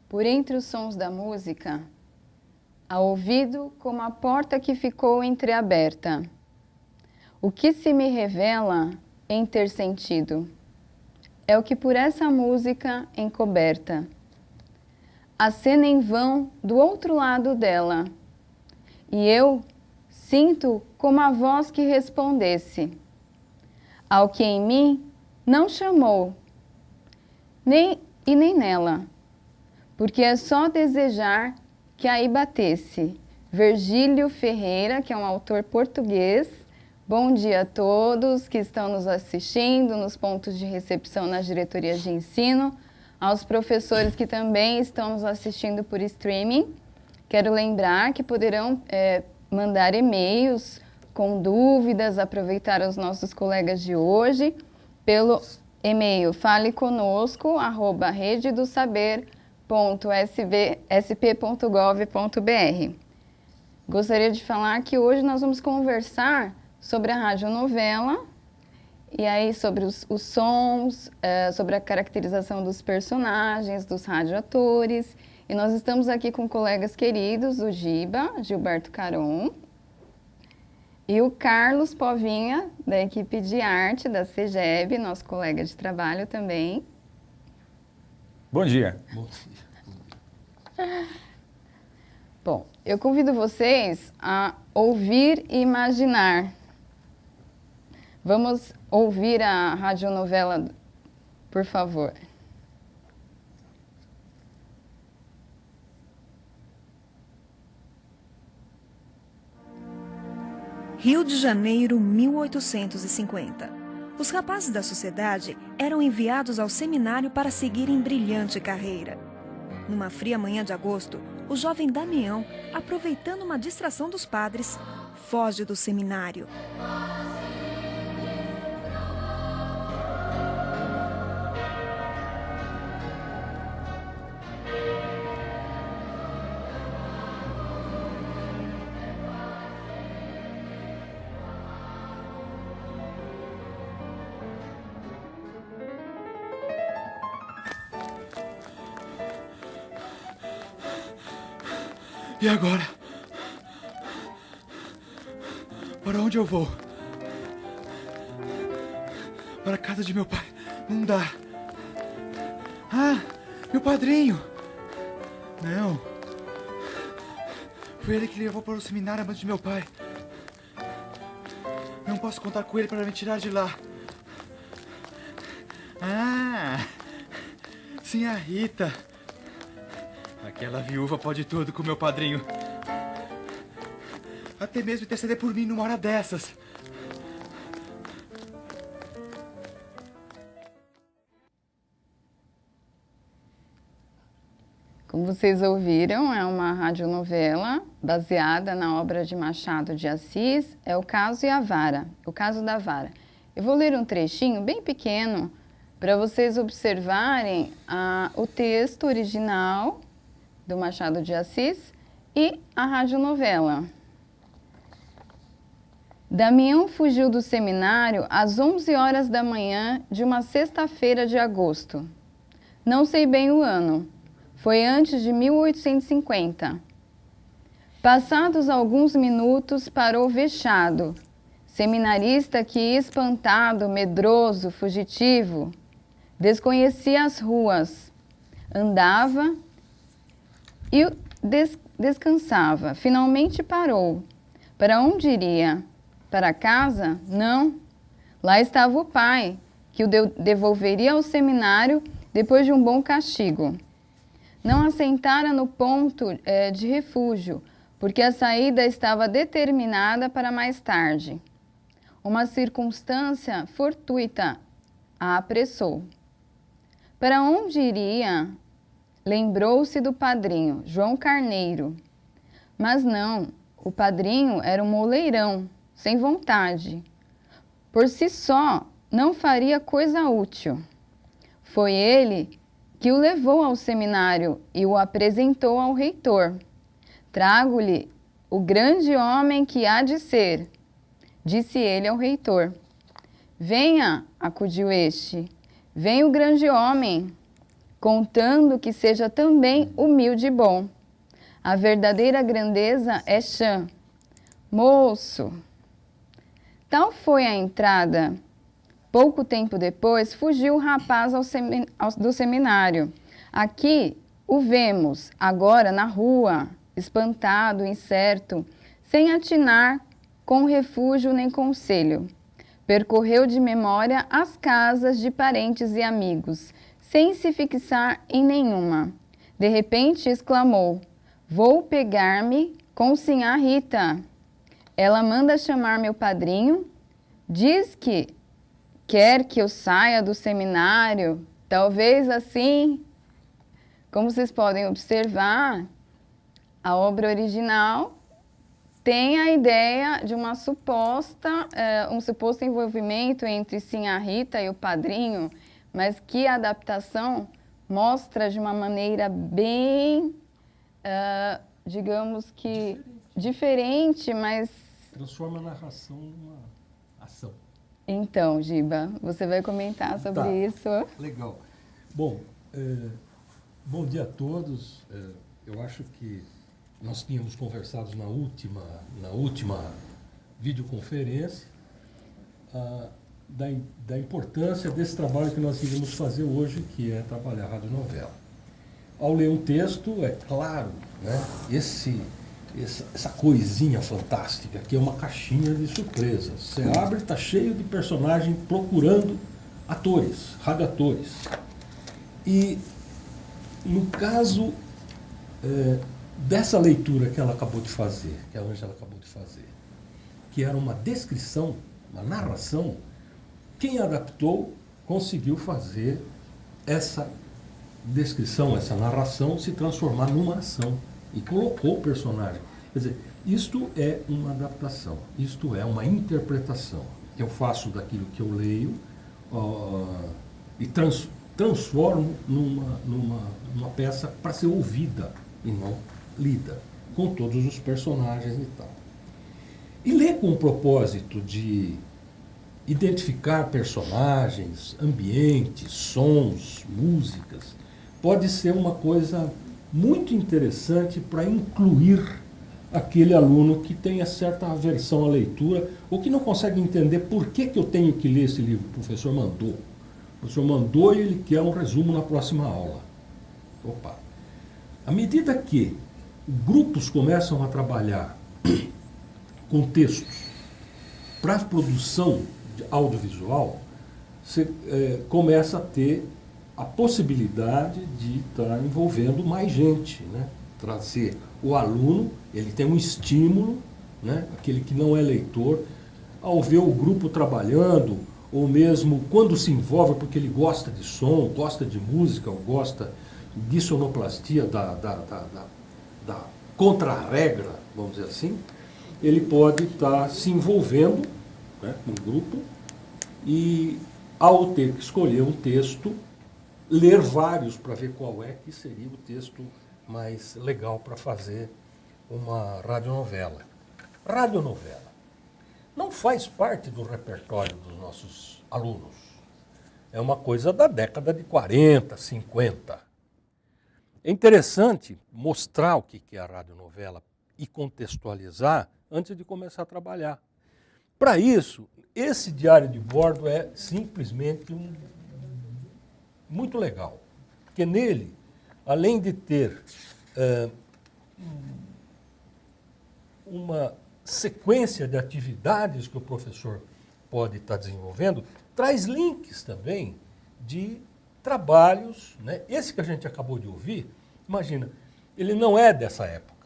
Por entre os sons da música, há ouvido como a porta que ficou entreaberta. O que se me revela em ter sentido é o que por essa música encoberta acena em vão do outro lado dela, e eu sinto como a voz que respondesse ao que em mim não chamou, nem nela, porque é só desejar que aí batesse. Virgílio Ferreira, que é um autor português. Bom dia a todos que estão nos assistindo nos pontos de recepção nas diretorias de ensino, aos professores que também estão nos assistindo por streaming. Quero lembrar que poderão mandar e-mails com dúvidas, aproveitar os nossos colegas de hoje, pelo e-mail faleconosco@rededosaber.sp.gov.br. Gostaria de falar que hoje nós vamos conversar sobre a radionovela, e aí sobre os sons, sobre a caracterização dos personagens, dos radioatores. E nós estamos aqui com colegas queridos, o Giba, Gilberto Caron, e o Carlos Povinha, da equipe de arte da CEGEB, nosso colega de trabalho também. Bom dia. Bom, eu convido vocês a ouvir e imaginar. Vamos ouvir a radionovela, por favor. Rio de Janeiro, 1850. Os rapazes da sociedade eram enviados ao seminário para seguirem brilhante carreira. Numa fria manhã de agosto, o jovem Damião, aproveitando uma distração dos padres, foge do seminário. E agora? Para onde eu vou? Para a casa de meu pai. Não dá. Ah, meu padrinho! Não. Foi ele que levou para o seminário a mãe de meu pai. Não posso contar com ele para me tirar de lá. Ah, sim, a Rita. Aquela viúva pode tudo com meu padrinho. Até mesmo interceder por mim numa hora dessas. Como vocês ouviram, é uma radionovela baseada na obra de Machado de Assis, é O Caso e a Vara, O Caso da Vara. Eu vou ler um trechinho bem pequeno para vocês observarem o texto original do Machado de Assis e a radionovela. Damião fugiu do seminário às 11 horas da manhã de uma sexta-feira de agosto. Não sei bem o ano. Foi antes de 1850. Passados alguns minutos, parou vexado. Seminarista que, espantado, medroso, fugitivo, desconhecia as ruas, andava e descansava. Finalmente parou. Para onde iria? Para casa? Não. Lá estava o pai, que o devolveria ao seminário depois de um bom castigo. Não assentara no ponto de refúgio, porque a saída estava determinada para mais tarde. Uma circunstância fortuita a apressou. Para onde iria? Lembrou-se do padrinho, João Carneiro. Mas não, o padrinho era um moleirão, sem vontade. Por si só, não faria coisa útil. Foi ele que o levou ao seminário e o apresentou ao reitor. Trago-lhe o grande homem que há de ser, disse ele ao reitor. Venha, acudiu este, vem o grande homem. contando que seja também humilde e bom. A verdadeira grandeza é chã. Moço! Tal foi a entrada. Pouco tempo depois, fugiu o rapaz do seminário. Aqui o vemos, agora na rua, espantado, incerto, sem atinar com refúgio nem conselho. Percorreu de memória as casas de parentes e amigos, sem se fixar em nenhuma. De repente exclamou: vou pegar-me com sinhá Rita. Ela manda chamar meu padrinho, diz que quer que eu saia do seminário. Talvez assim, como vocês podem observar, a obra original tem a ideia de um suposto envolvimento entre sinhá Rita e o padrinho, mas que a adaptação mostra de uma maneira bem, digamos que diferente, mas... Transforma a narração numa ação. Então, Giba, você vai comentar sobre isso? Legal. Bom, bom dia a todos. Eu acho que nós tínhamos conversado na última videoconferência da importância desse trabalho que nós iríamos fazer hoje, que é trabalhar a radionovela. Ao ler um texto, é claro, né, essa coisinha fantástica, que é uma caixinha de surpresas. Você abre e está cheio de personagens procurando atores, radioatores. E, no caso dessa leitura que ela acabou de fazer, que a Ângela acabou de fazer, que era uma descrição, uma narração, quem adaptou conseguiu fazer essa descrição, essa narração se transformar numa ação e colocou o personagem. Quer dizer, isto é uma adaptação, isto é uma interpretação. Eu faço daquilo que eu leio e transformo numa peça para ser ouvida e não lida, com todos os personagens e tal. E ler com o propósito de identificar personagens, ambientes, sons, músicas, pode ser uma coisa muito interessante para incluir aquele aluno que tenha certa aversão à leitura ou que não consegue entender por que eu tenho que ler esse livro. O professor mandou. O professor mandou e ele quer um resumo na próxima aula. Opa! À medida que grupos começam a trabalhar com textos para a produção audiovisual, você começa a ter a possibilidade de estar envolvendo mais gente, né? Trazer o aluno, ele tem um estímulo, né? Aquele que não é leitor, ao ver o grupo trabalhando, ou mesmo quando se envolve porque ele gosta de som, gosta de música, ou gosta de sonoplastia, da contra-regra, vamos dizer assim, ele pode estar se envolvendo, né, com o grupo e, ao ter que escolher um texto, ler vários para ver qual é que seria o texto mais legal para fazer uma radionovela. Radionovela não faz parte do repertório dos nossos alunos. É uma coisa da década de 40, 50. É interessante mostrar o que é a radionovela e contextualizar antes de começar a trabalhar. Para isso, esse diário de bordo é simplesmente muito legal, porque nele, além de ter uma sequência de atividades que o professor pode estar desenvolvendo, traz links também de trabalhos, né? Esse que a gente acabou de ouvir, imagina, ele não é dessa época.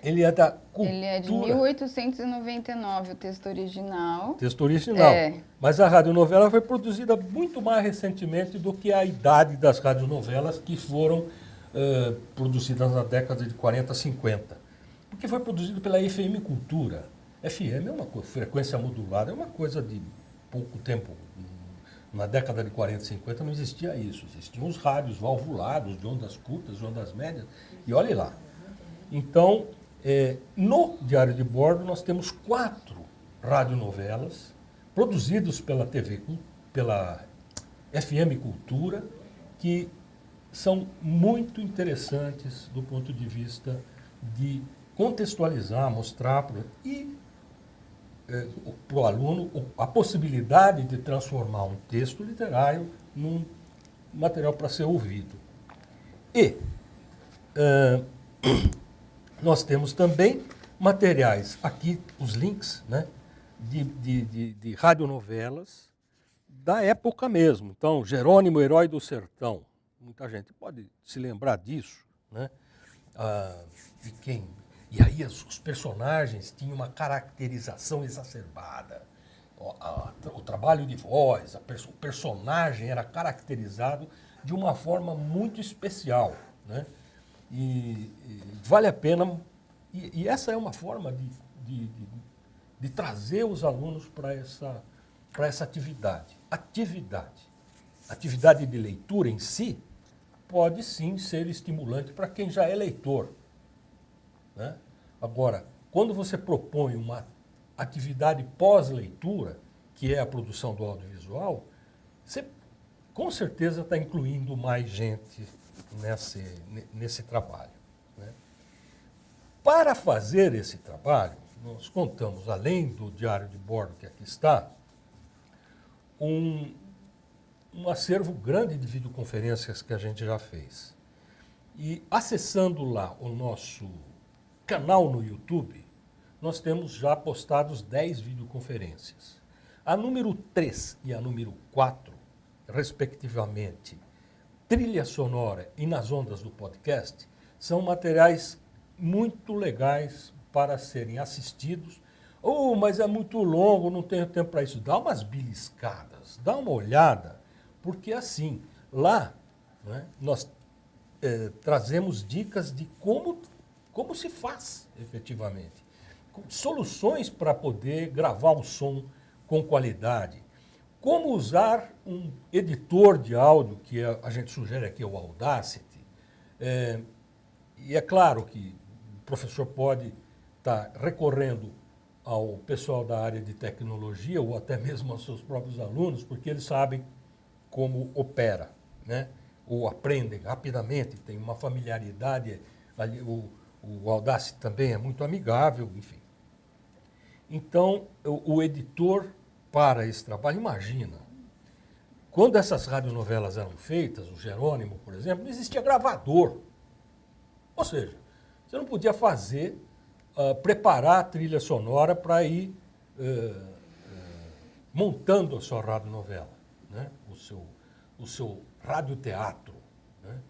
Ele é da cultura. Ele é de 1899, o texto original. Texto original. É. Mas a radionovela foi produzida muito mais recentemente do que a idade das radionovelas que foram produzidas na década de 40, 50. Porque foi produzido pela FM Cultura. FM é uma coisa, frequência modulada, é uma coisa de pouco tempo. Na década de 40 e 50 não existia isso. Existiam os rádios valvulados, de ondas curtas, de ondas médias, e olhe lá. Então, no Diário de Bordo, nós temos 4 radionovelas produzidas pela TV, pela FM Cultura, que são muito interessantes do ponto de vista de contextualizar, mostrar para o aluno a possibilidade de transformar um texto literário num material para ser ouvido. E nós temos também materiais, aqui os links, né, de radionovelas da época mesmo. Então, Jerônimo, Herói do Sertão. Muita gente pode se lembrar disso, né? E aí os personagens tinham uma caracterização exacerbada. O trabalho de voz, o personagem era caracterizado de uma forma muito especial, né? E vale a pena, e essa é uma forma de trazer os alunos para essa atividade. Atividade de leitura em si pode sim ser estimulante para quem já é leitor, né? Agora, quando você propõe uma atividade pós-leitura, que é a produção do audiovisual, você com certeza está incluindo mais gente nesse trabalho, né? Para fazer esse trabalho, nós contamos, além do diário de bordo que aqui está, um acervo grande de videoconferências que a gente já fez. E acessando lá o nosso canal no YouTube, nós temos já postados 10 videoconferências. A número 3 e a número 4, respectivamente, trilha sonora e nas ondas do podcast, são materiais muito legais para serem assistidos. Mas é muito longo, não tenho tempo para isso. Dá umas beliscadas, dá uma olhada, porque assim, lá, né, nós trazemos dicas de como se faz efetivamente. Soluções para poder gravar um som com qualidade. Como usar um editor de áudio, que a gente sugere aqui, o Audacity. E é claro que o professor pode estar recorrendo ao pessoal da área de tecnologia ou até mesmo aos seus próprios alunos, porque eles sabem como opera, né? Ou aprendem rapidamente, tem uma familiaridade. Ali, o Audacity também é muito amigável, enfim. Então, o editor para esse trabalho, imagina, quando essas radionovelas eram feitas, o Jerônimo, por exemplo, não existia gravador. Ou seja, você não podia preparar a trilha sonora para ir montando a sua radionovela, né? o seu radioteatro, né?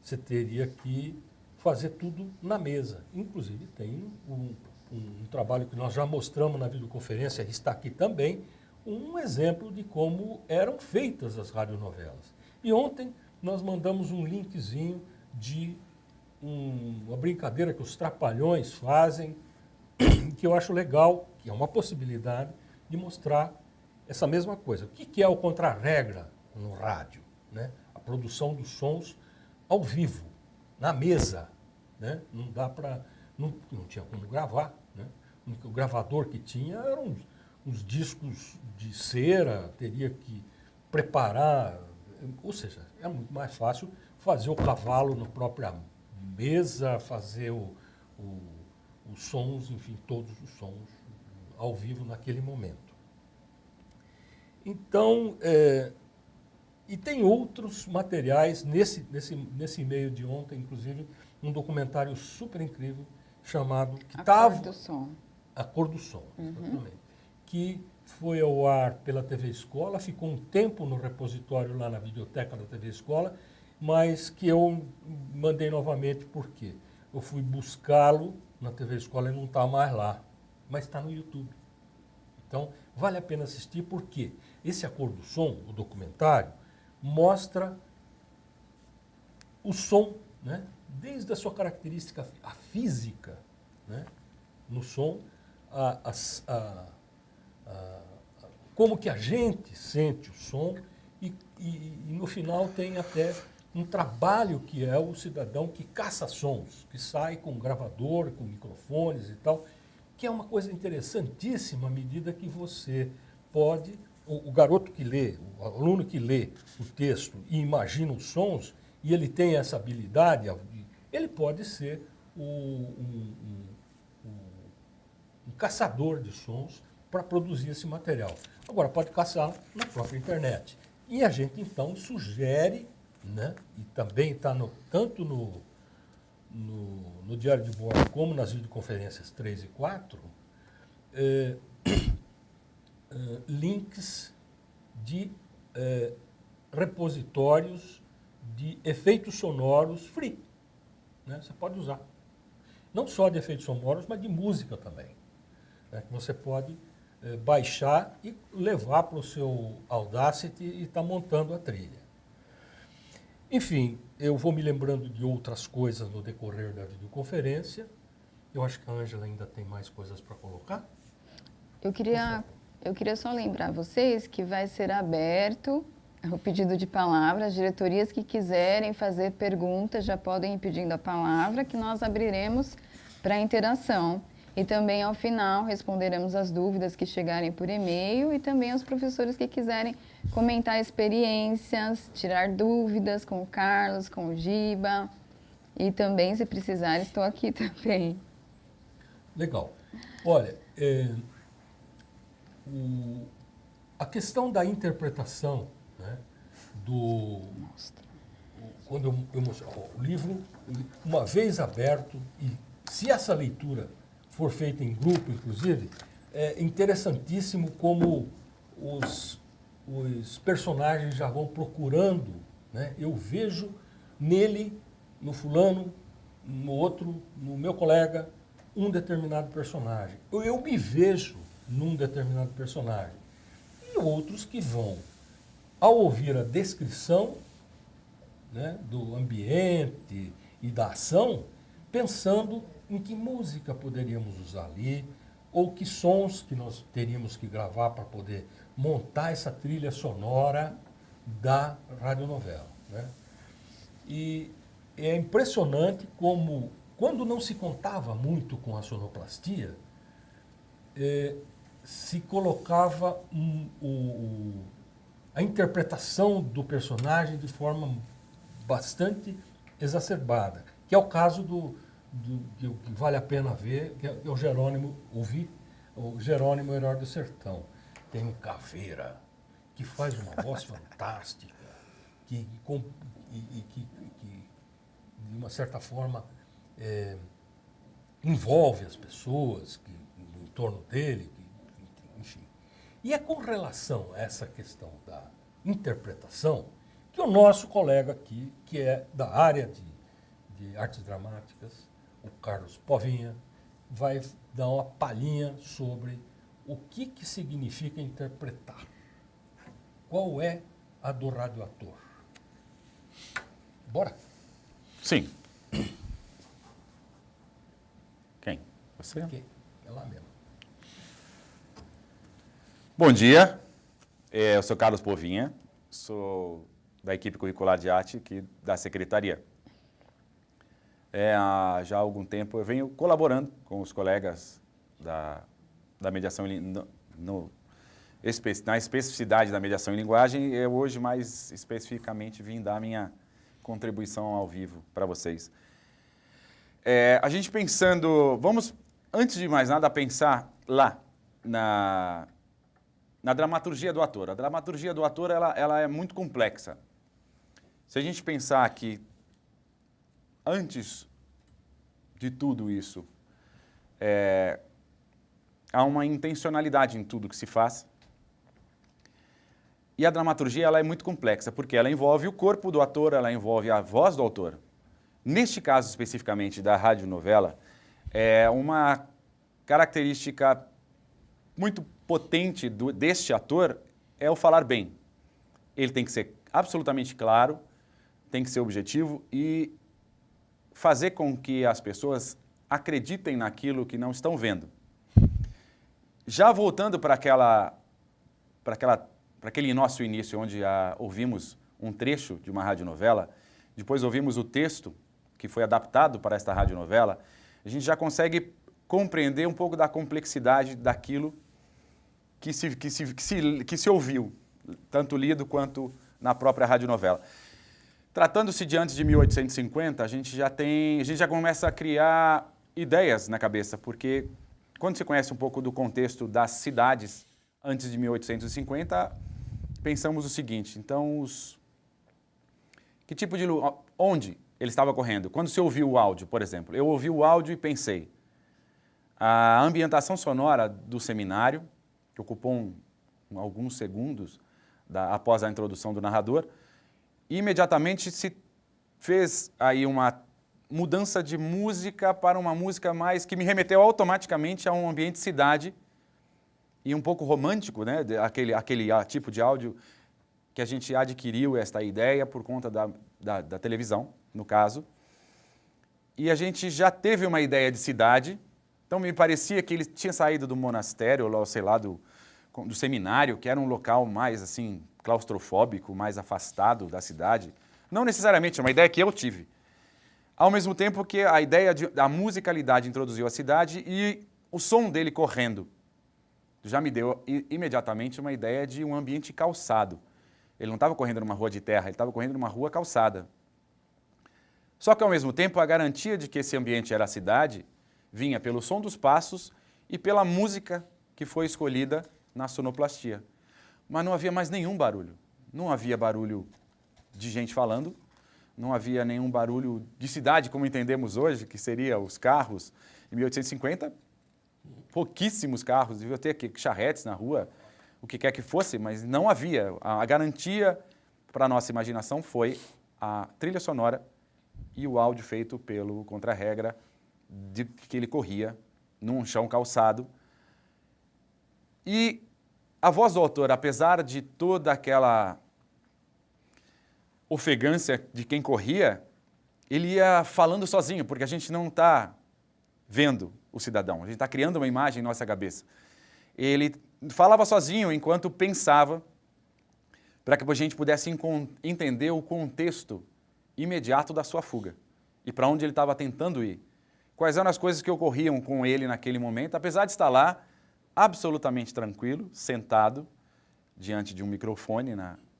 Você teria que fazer tudo na mesa. Inclusive, tem um trabalho que nós já mostramos na videoconferência, está aqui também, um exemplo de como eram feitas as radionovelas. E ontem nós mandamos um linkzinho de uma brincadeira que os Trapalhões fazem, que eu acho legal, que é uma possibilidade de mostrar essa mesma coisa. O que é o contra-regra no rádio, né? A produção dos sons ao vivo, na mesa, né? Não dá para... Não tinha como gravar, né? O gravador que tinha eram uns discos de cera, teria que preparar, ou seja, é muito mais fácil fazer o cavalo na própria mesa, fazer os sons, enfim, todos os sons ao vivo naquele momento. Então, e tem outros materiais, nesse e-mail de ontem, inclusive, um documentário super incrível chamado... A Cor do Som. A Cor do Som, exatamente. Que foi ao ar pela TV Escola, ficou um tempo no repositório lá na videoteca da TV Escola, mas que eu mandei novamente porque eu fui buscá-lo na TV Escola e não está mais lá, mas está no YouTube. Então, vale a pena assistir porque esse A Cor do Som, o documentário, mostra o som, né? Desde a sua característica a física, né? No som, como que a gente sente o som e no final tem até um trabalho que é o cidadão que caça sons, que sai com gravador, com microfones e tal, que é uma coisa interessantíssima à medida que você pode, o garoto que lê, o aluno que lê o texto e imagina os sons, e ele tem essa habilidade, ele pode ser um caçador de sons para produzir esse material. Agora, pode caçar na própria internet. E a gente, então, sugere, né, e também está tanto no Diário de Bordo como nas videoconferências 3 e 4, links de repositórios de efeitos sonoros free. Né? Você pode usar. Não só de efeitos sonoros, mas de música também. Né? Que você pode baixar e levar para o seu Audacity e estar montando a trilha. Enfim, eu vou me lembrando de outras coisas no decorrer da videoconferência. Eu acho que a Ângela ainda tem mais coisas para colocar. Eu queria só lembrar vocês que vai ser aberto o pedido de palavra. As diretorias que quiserem fazer perguntas já podem ir pedindo a palavra, que nós abriremos para interação. E também, ao final, responderemos as dúvidas que chegarem por e-mail e também os professores que quiserem comentar experiências, tirar dúvidas com o Carlos, com o Giba. E também, se precisar, estou aqui também. Legal. Olha, a questão da interpretação, né, quando eu mostro o livro, uma vez aberto, e se essa leitura for feita em grupo, inclusive, é interessantíssimo como os personagens já vão procurando, né? Eu vejo nele, no fulano, no outro, no meu colega, um determinado personagem. Eu me vejo num determinado personagem. E outros que vão, ao ouvir a descrição, né, do ambiente e da ação, pensando em que música poderíamos usar ali, ou que sons que nós teríamos que gravar para poder montar essa trilha sonora da radionovela, né? E é impressionante como, quando não se contava muito com a sonoplastia, se colocava a interpretação do personagem de forma bastante exacerbada, que é o caso que vale a pena ver, que é o Jerônimo, o Jerônimo Herói do Sertão. Tem um caveira que faz uma voz fantástica, que de uma certa forma envolve as pessoas em torno dele, enfim. E é com relação a essa questão da interpretação que o nosso colega aqui, que é da área de artes dramáticas, o Carlos Povinha, vai dar uma palhinha sobre o que significa interpretar. Qual é a do radioator? Bora? Sim. Quem? Você? Ok, é lá mesmo. Bom dia, eu sou Carlos Povinha, sou da equipe curricular de arte aqui da Secretaria. Já há algum tempo eu venho colaborando com os colegas da mediação na especificidade da mediação em linguagem. Eu hoje, mais especificamente, vim dar minha contribuição ao vivo para vocês. A gente pensando, vamos, antes de mais nada, pensar lá na dramaturgia do ator. A dramaturgia do ator ela é muito complexa. Se a gente pensar que antes de tudo isso, há uma intencionalidade em tudo que se faz. E a dramaturgia ela é muito complexa, porque ela envolve o corpo do ator, ela envolve a voz do autor. Neste caso, especificamente, da radionovela, uma característica muito potente deste ator é o falar bem. Ele tem que ser absolutamente claro, tem que ser objetivo e fazer com que as pessoas acreditem naquilo que não estão vendo. Já voltando para aquele nosso início, onde ouvimos um trecho de uma radionovela, depois ouvimos o texto que foi adaptado para esta radionovela, a gente já consegue compreender um pouco da complexidade daquilo que se ouviu, tanto lido quanto na própria radionovela. Tratando-se de antes de 1850, a gente já começa a criar ideias na cabeça, porque quando você conhece um pouco do contexto das cidades antes de 1850, pensamos o seguinte, então, que tipo de onde ele estava correndo? Quando você ouviu o áudio, por exemplo, eu ouvi o áudio e pensei, a ambientação sonora do seminário, que ocupou alguns segundos após a introdução do narrador, imediatamente se fez aí uma mudança de música para uma música mais que me remeteu automaticamente a um ambiente cidade e um pouco romântico, né? Aquele tipo de áudio que a gente adquiriu esta ideia por conta da televisão, no caso. E a gente já teve uma ideia de cidade, então me parecia que ele tinha saído do monastério, ou sei lá, do seminário, que era um local mais assim claustrofóbico, mais afastado da cidade. Não necessariamente, é uma ideia que eu tive. Ao mesmo tempo que a ideia da musicalidade introduziu a cidade e o som dele correndo já me deu imediatamente uma ideia de um ambiente calçado. Ele não estava correndo numa rua de terra, ele estava correndo numa rua calçada. Só que, ao mesmo tempo, a garantia de que esse ambiente era a cidade vinha pelo som dos passos e pela música que foi escolhida na sonoplastia. Mas não havia mais nenhum barulho. Não havia barulho de gente falando, não havia nenhum barulho de cidade, como entendemos hoje, que seria os carros. Em 1850, pouquíssimos carros, devia ter charretes na rua, o que quer que fosse, mas não havia. A garantia para a nossa imaginação foi a trilha sonora e o áudio feito pelo contra-regra de que ele corria num chão calçado. E a voz do autor, apesar de toda aquela ofegância de quem corria, ele ia falando sozinho, porque a gente não está vendo o cidadão, a gente está criando uma imagem em nossa cabeça. Ele falava sozinho enquanto pensava, para que a gente pudesse entender o contexto imediato da sua fuga e para onde ele estava tentando ir. Quais eram as coisas que ocorriam com ele naquele momento, apesar de estar lá absolutamente tranquilo, sentado diante de um microfone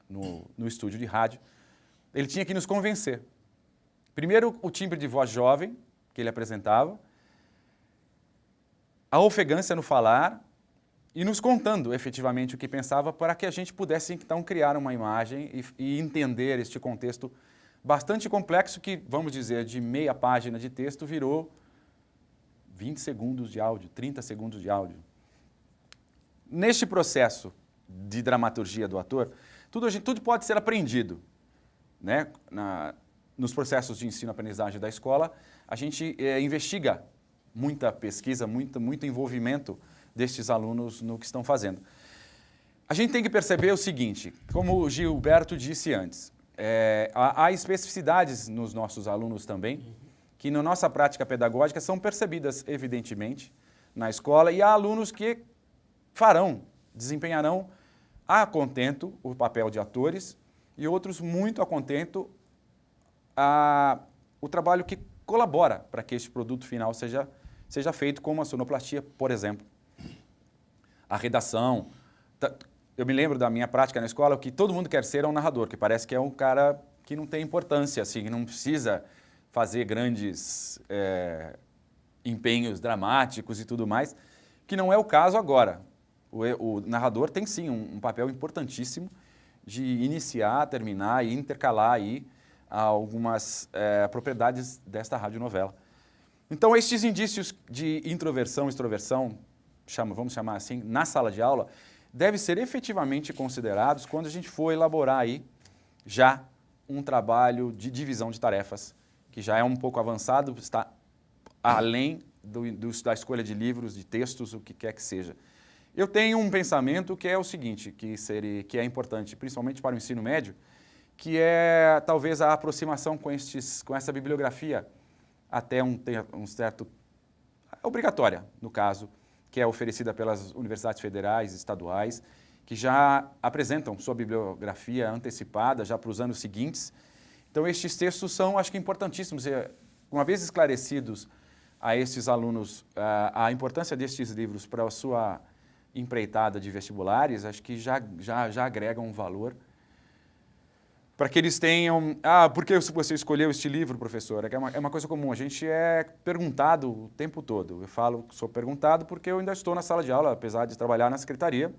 no estúdio de rádio, ele tinha que nos convencer. Primeiro, o timbre de voz jovem que ele apresentava, a ofegância no falar e nos contando efetivamente o que pensava para que a gente pudesse, então, criar uma imagem e entender este contexto bastante complexo que, vamos dizer, de meia página de texto virou 20 segundos de áudio, 30 segundos de áudio. Neste processo de dramaturgia do ator, tudo pode ser aprendido, né? Nos processos de ensino-aprendizagem da escola, a gente investiga muita pesquisa, muito envolvimento destes alunos no que estão fazendo. A gente tem que perceber o seguinte, como o Gilberto disse antes, há especificidades nos nossos alunos também, que na nossa prática pedagógica são percebidas, evidentemente, na escola, e há alunos que desempenharão a contento o papel de atores, e outros muito a contento o trabalho que colabora para que este produto final seja feito, como a sonoplastia, por exemplo. A redação. Eu me lembro da minha prática na escola, o que todo mundo quer ser é um narrador, que parece que é um cara que não tem importância, assim, que não precisa fazer grandes empenhos dramáticos e tudo mais, que não é o caso agora. O narrador tem sim um papel importantíssimo de iniciar, terminar e intercalar aí algumas propriedades desta radionovela. Então, estes indícios de introversão, extroversão, vamos chamar assim, na sala de aula, devem ser efetivamente considerados quando a gente for elaborar aí já um trabalho de divisão de tarefas, que já é um pouco avançado, está além da escolha de livros, de textos, o que quer que seja. Eu tenho um pensamento que é o seguinte, que é importante, principalmente para o ensino médio, que é talvez a aproximação com essa bibliografia até um certo obrigatória, no caso, que é oferecida pelas universidades federais, estaduais, que já apresentam sua bibliografia antecipada já para os anos seguintes. Então, estes textos são, acho que, importantíssimos. Uma vez esclarecidos a estes alunos a importância destes livros para a sua empreitada de vestibulares, acho que já agregam um valor para que eles tenham... por que você escolheu este livro, professor? É uma coisa comum, a gente é perguntado o tempo todo. Eu falo que sou perguntado porque eu ainda estou na sala de aula, apesar de trabalhar na secretaria.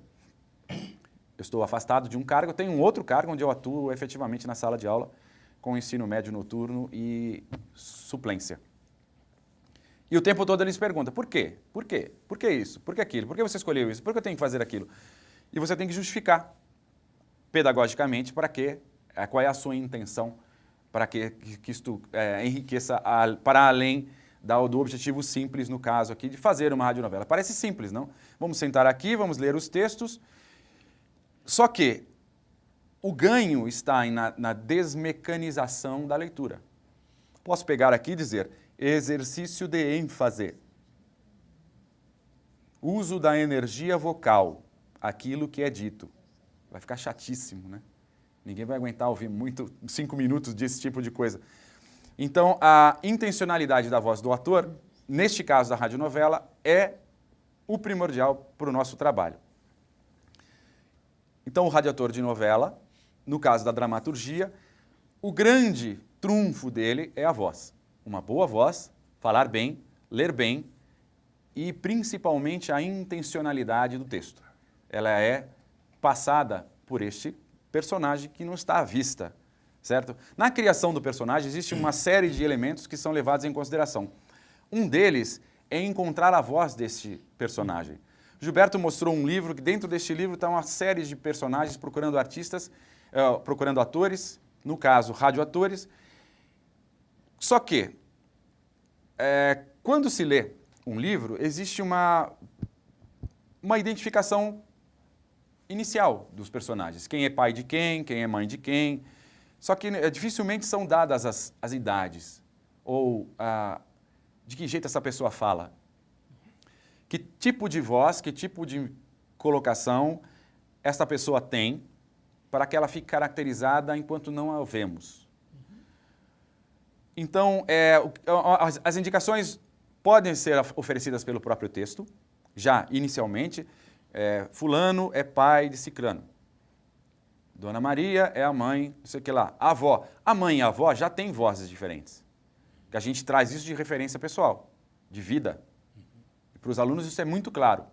Eu estou afastado de um cargo, eu tenho um outro cargo onde eu atuo efetivamente na sala de aula, com ensino médio noturno e suplência. E o tempo todo eles perguntam, por quê? Por quê? Por que isso? Por que aquilo? Por que você escolheu isso? Por que eu tenho que fazer aquilo? E você tem que justificar pedagogicamente para que, qual é a sua intenção para que isto enriqueça para além do objetivo simples, no caso aqui, de fazer uma radionovela. Parece simples, não? Vamos sentar aqui, vamos ler os textos, só que o ganho está na desmecanização da leitura. Posso pegar aqui e dizer, exercício de ênfase, uso da energia vocal, aquilo que é dito. Vai ficar chatíssimo, né? Ninguém vai aguentar ouvir 5 minutos desse tipo de coisa. Então, a intencionalidade da voz do ator, neste caso da radionovela, é o primordial para o nosso trabalho. Então, o radioator de novela, no caso da dramaturgia, o grande trunfo dele é a voz. Uma boa voz, falar bem, ler bem e, principalmente, a intencionalidade do texto. Ela é passada por este personagem que não está à vista, certo? Na criação do personagem existe uma série de elementos que são levados em consideração. Um deles é encontrar a voz deste personagem. Gilberto mostrou um livro, que dentro deste livro está uma série de personagens procurando artistas, procurando atores, no caso, radioatores. Só que, quando se lê um livro, existe uma identificação inicial dos personagens. Quem é pai de quem é mãe de quem. Só que dificilmente são dadas as idades. Ou de que jeito essa pessoa fala. Que tipo de voz, que tipo de colocação essa pessoa tem para que ela fique caracterizada enquanto não a vemos. Então, as indicações podem ser oferecidas pelo próprio texto, já inicialmente. Fulano é pai de cicrano. Dona Maria é a mãe, não sei o que lá. A avó. A mãe e a avó já têm vozes diferentes. Que a gente traz isso de referência pessoal, de vida. E para os alunos isso é muito claro.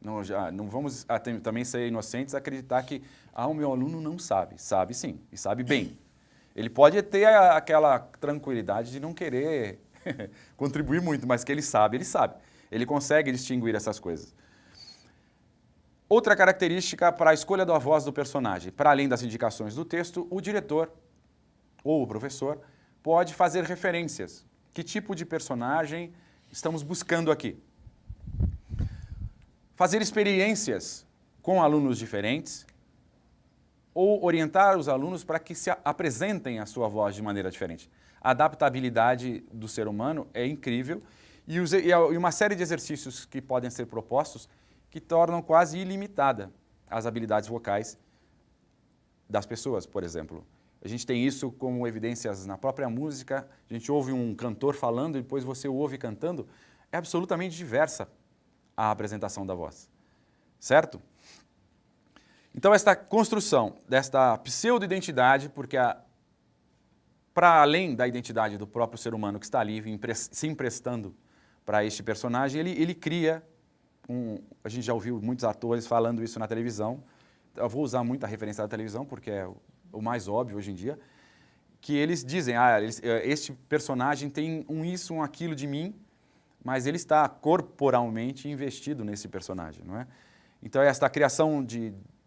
Não vamos também ser inocentes acreditar que o meu aluno não sabe. Sabe sim, e sabe bem. Ele pode ter aquela tranquilidade de não querer contribuir muito, mas que ele sabe, ele sabe. Ele consegue distinguir essas coisas. Outra característica para a escolha da voz do personagem, para além das indicações do texto, o diretor ou o professor pode fazer referências. Que tipo de personagem estamos buscando aqui? Fazer experiências com alunos diferentes ou orientar os alunos para que se apresentem a sua voz de maneira diferente. A adaptabilidade do ser humano é incrível e uma série de exercícios que podem ser propostos que tornam quase ilimitada as habilidades vocais das pessoas, por exemplo. A gente tem isso como evidências na própria música, a gente ouve um cantor falando e depois você o ouve cantando, é absolutamente diversa a apresentação da voz, certo? Então, esta construção desta pseudo-identidade, porque para além da identidade do próprio ser humano que está ali se emprestando para este personagem, ele cria a gente já ouviu muitos atores falando isso na televisão, eu vou usar muito a referência da televisão, porque é o mais óbvio hoje em dia, que eles dizem, este personagem tem isso, aquilo de mim, mas ele está corporalmente investido nesse personagem, não é? Então, esta criação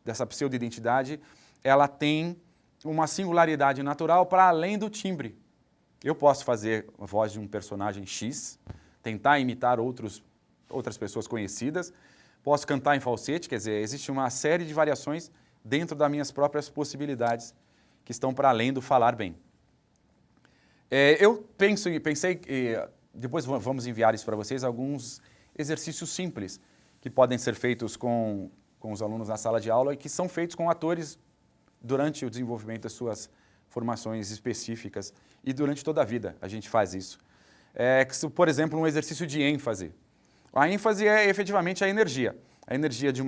dessa pseudo-identidade, ela tem uma singularidade natural para além do timbre. Eu posso fazer a voz de um personagem X, tentar imitar outras pessoas conhecidas, posso cantar em falsete, quer dizer, existe uma série de variações dentro das minhas próprias possibilidades que estão para além do falar bem. Eu pensei, depois vamos enviar isso para vocês, alguns exercícios simples que podem ser feitos com os alunos na sala de aula e que são feitos com atores durante o desenvolvimento das suas formações específicas e durante toda a vida a gente faz isso. Por exemplo, um exercício de ênfase. A ênfase é efetivamente a energia de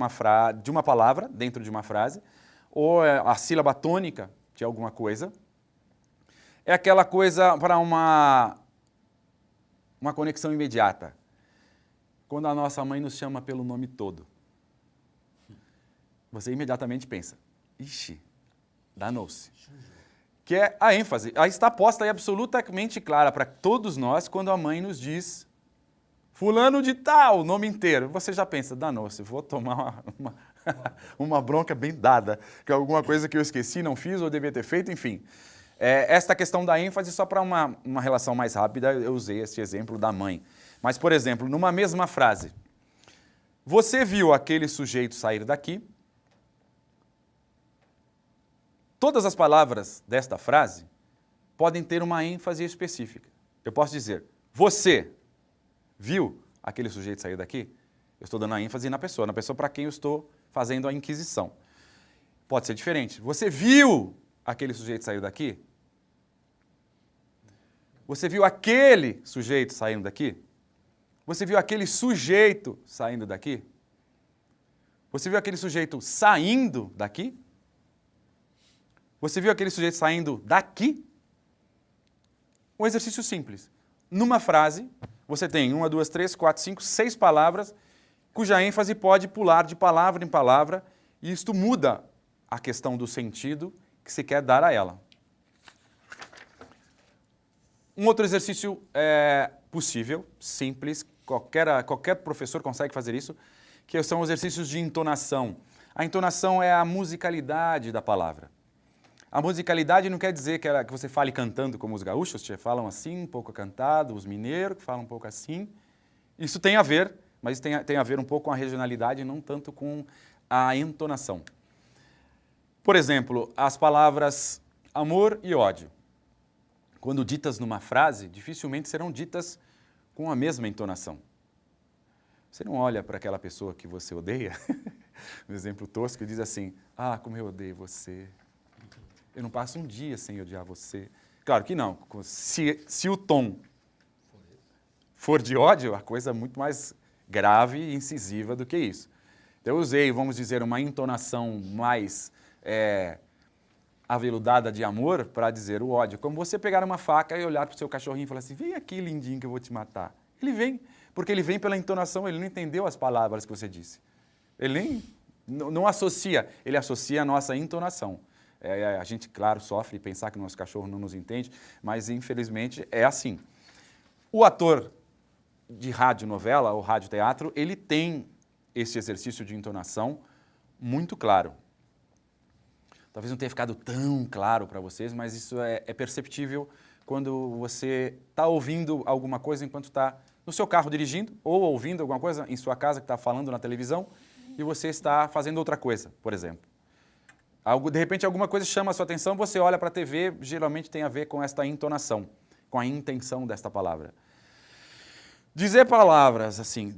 uma palavra dentro de uma frase, ou a sílaba tônica, de alguma coisa. É aquela coisa para uma conexão imediata. Quando a nossa mãe nos chama pelo nome todo. Você imediatamente pensa, ixi, danou-se. Que é a ênfase. Aí está posta e absolutamente clara para todos nós quando a mãe nos diz fulano de tal, o nome inteiro. Você já pensa, danou-se, vou tomar uma bronca bem dada, que é alguma coisa que eu esqueci, não fiz ou devia ter feito, enfim. Esta questão da ênfase, só para uma relação mais rápida, eu usei esse exemplo da mãe. Mas, por exemplo, numa mesma frase, você viu aquele sujeito sair daqui? Todas as palavras desta frase podem ter uma ênfase específica. Eu posso dizer, você viu aquele sujeito sair daqui? Eu estou dando a ênfase na pessoa para quem eu estou fazendo a inquisição. Pode ser diferente. Você viu aquele sujeito sair daqui? Você viu aquele sujeito saindo daqui? Você viu aquele sujeito saindo daqui? Você viu aquele sujeito saindo daqui? Você viu aquele sujeito saindo daqui? Um exercício simples. Numa frase, você tem 1, 2, 3, 4, 5, 6 palavras, cuja ênfase pode pular de palavra em palavra, e isto muda a questão do sentido que se quer dar a ela. Um outro exercício possível, simples, qualquer professor consegue fazer isso, que são os exercícios de entonação. A entonação é a musicalidade da palavra. A musicalidade não quer dizer que você fale cantando como os gaúchos, que falam assim, um pouco cantado, os mineiros que falam um pouco assim. Isso tem a ver, mas tem a ver um pouco com a regionalidade, não tanto com a entonação. Por exemplo, as palavras amor e ódio, quando ditas numa frase, dificilmente serão ditas com a mesma entonação. Você não olha para aquela pessoa que você odeia, um exemplo tosco, e diz assim, ah, como eu odeio você. Eu não passo um dia sem odiar você. Claro que não. Se o tom for de ódio, a coisa é muito mais grave e incisiva do que isso. Então, eu usei, vamos dizer, uma entonação mais aveludada de amor para dizer o ódio. Como você pegar uma faca e olhar para o seu cachorrinho e falar assim, vem aqui, lindinho, que eu vou te matar. Ele vem, porque ele vem pela entonação, ele não entendeu as palavras que você disse. Ele não associa, ele associa a nossa entonação. A gente, claro, sofre de pensar que o nosso cachorro não nos entende, mas infelizmente é assim. O ator de radionovela ou radioteatro, ele tem esse exercício de entonação muito claro. Talvez não tenha ficado tão claro para vocês, mas isso é perceptível quando você está ouvindo alguma coisa enquanto está no seu carro dirigindo, ou ouvindo alguma coisa em sua casa que está falando na televisão, e você está fazendo outra coisa, por exemplo. De repente, alguma coisa chama a sua atenção, você olha para a TV, geralmente tem a ver com esta entonação, com a intenção desta palavra. Dizer palavras assim,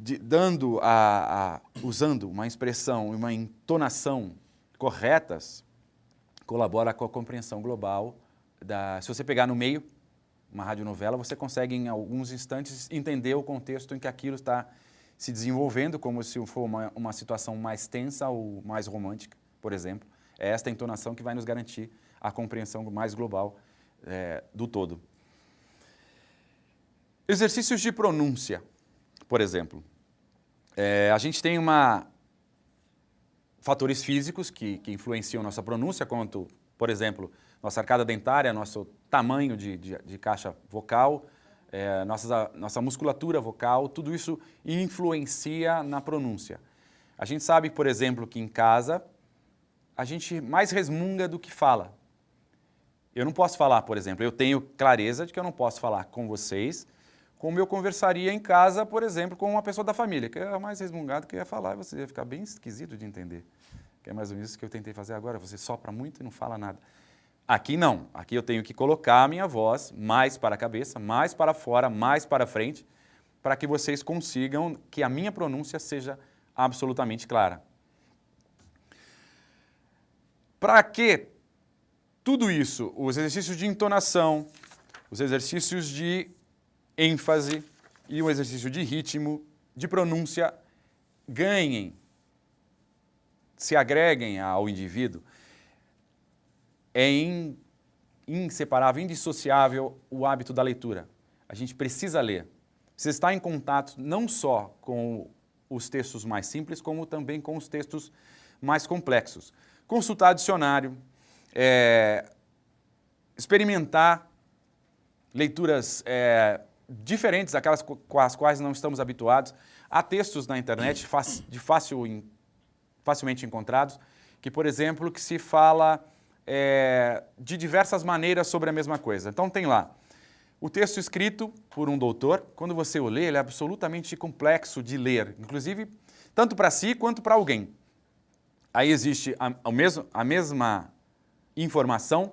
usando uma expressão e uma entonação corretas, colabora com a compreensão global. Se você pegar no meio uma radionovela, você consegue em alguns instantes entender o contexto em que aquilo está se desenvolvendo, como se for uma situação mais tensa ou mais romântica, por exemplo. É esta entonação que vai nos garantir a compreensão mais global do todo. Exercícios de pronúncia, por exemplo. A gente tem fatores físicos que influenciam nossa pronúncia, quanto, por exemplo, nossa arcada dentária, nosso tamanho de caixa vocal, nossa musculatura vocal, tudo isso influencia na pronúncia. A gente sabe, por exemplo, que em casa a gente mais resmunga do que fala. Eu não posso falar, por exemplo, eu tenho clareza de que eu não posso falar com vocês como eu conversaria em casa, por exemplo, com uma pessoa da família, que é mais resmungado que eu ia falar, e você ia ficar bem esquisito de entender. Que é mais ou menos isso que eu tentei fazer agora, você sopra muito e não fala nada. Aqui não, aqui eu tenho que colocar a minha voz mais para a cabeça, mais para fora, mais para frente, para que vocês consigam que a minha pronúncia seja absolutamente clara. Para que tudo isso, os exercícios de entonação, os exercícios de ênfase e o exercício de ritmo, de pronúncia, ganhem, se agreguem ao indivíduo, é inseparável, indissociável o hábito da leitura. A gente precisa ler. Você está em contato não só com os textos mais simples, como também com os textos mais complexos. Consultar dicionário, experimentar leituras diferentes, aquelas com as quais não estamos habituados. Há textos na internet facilmente encontrados, que, por exemplo, que se fala de diversas maneiras sobre a mesma coisa. Então tem lá o texto escrito por um doutor. Quando você o lê, ele é absolutamente complexo de ler, inclusive tanto para si quanto para alguém. Aí existe a mesma informação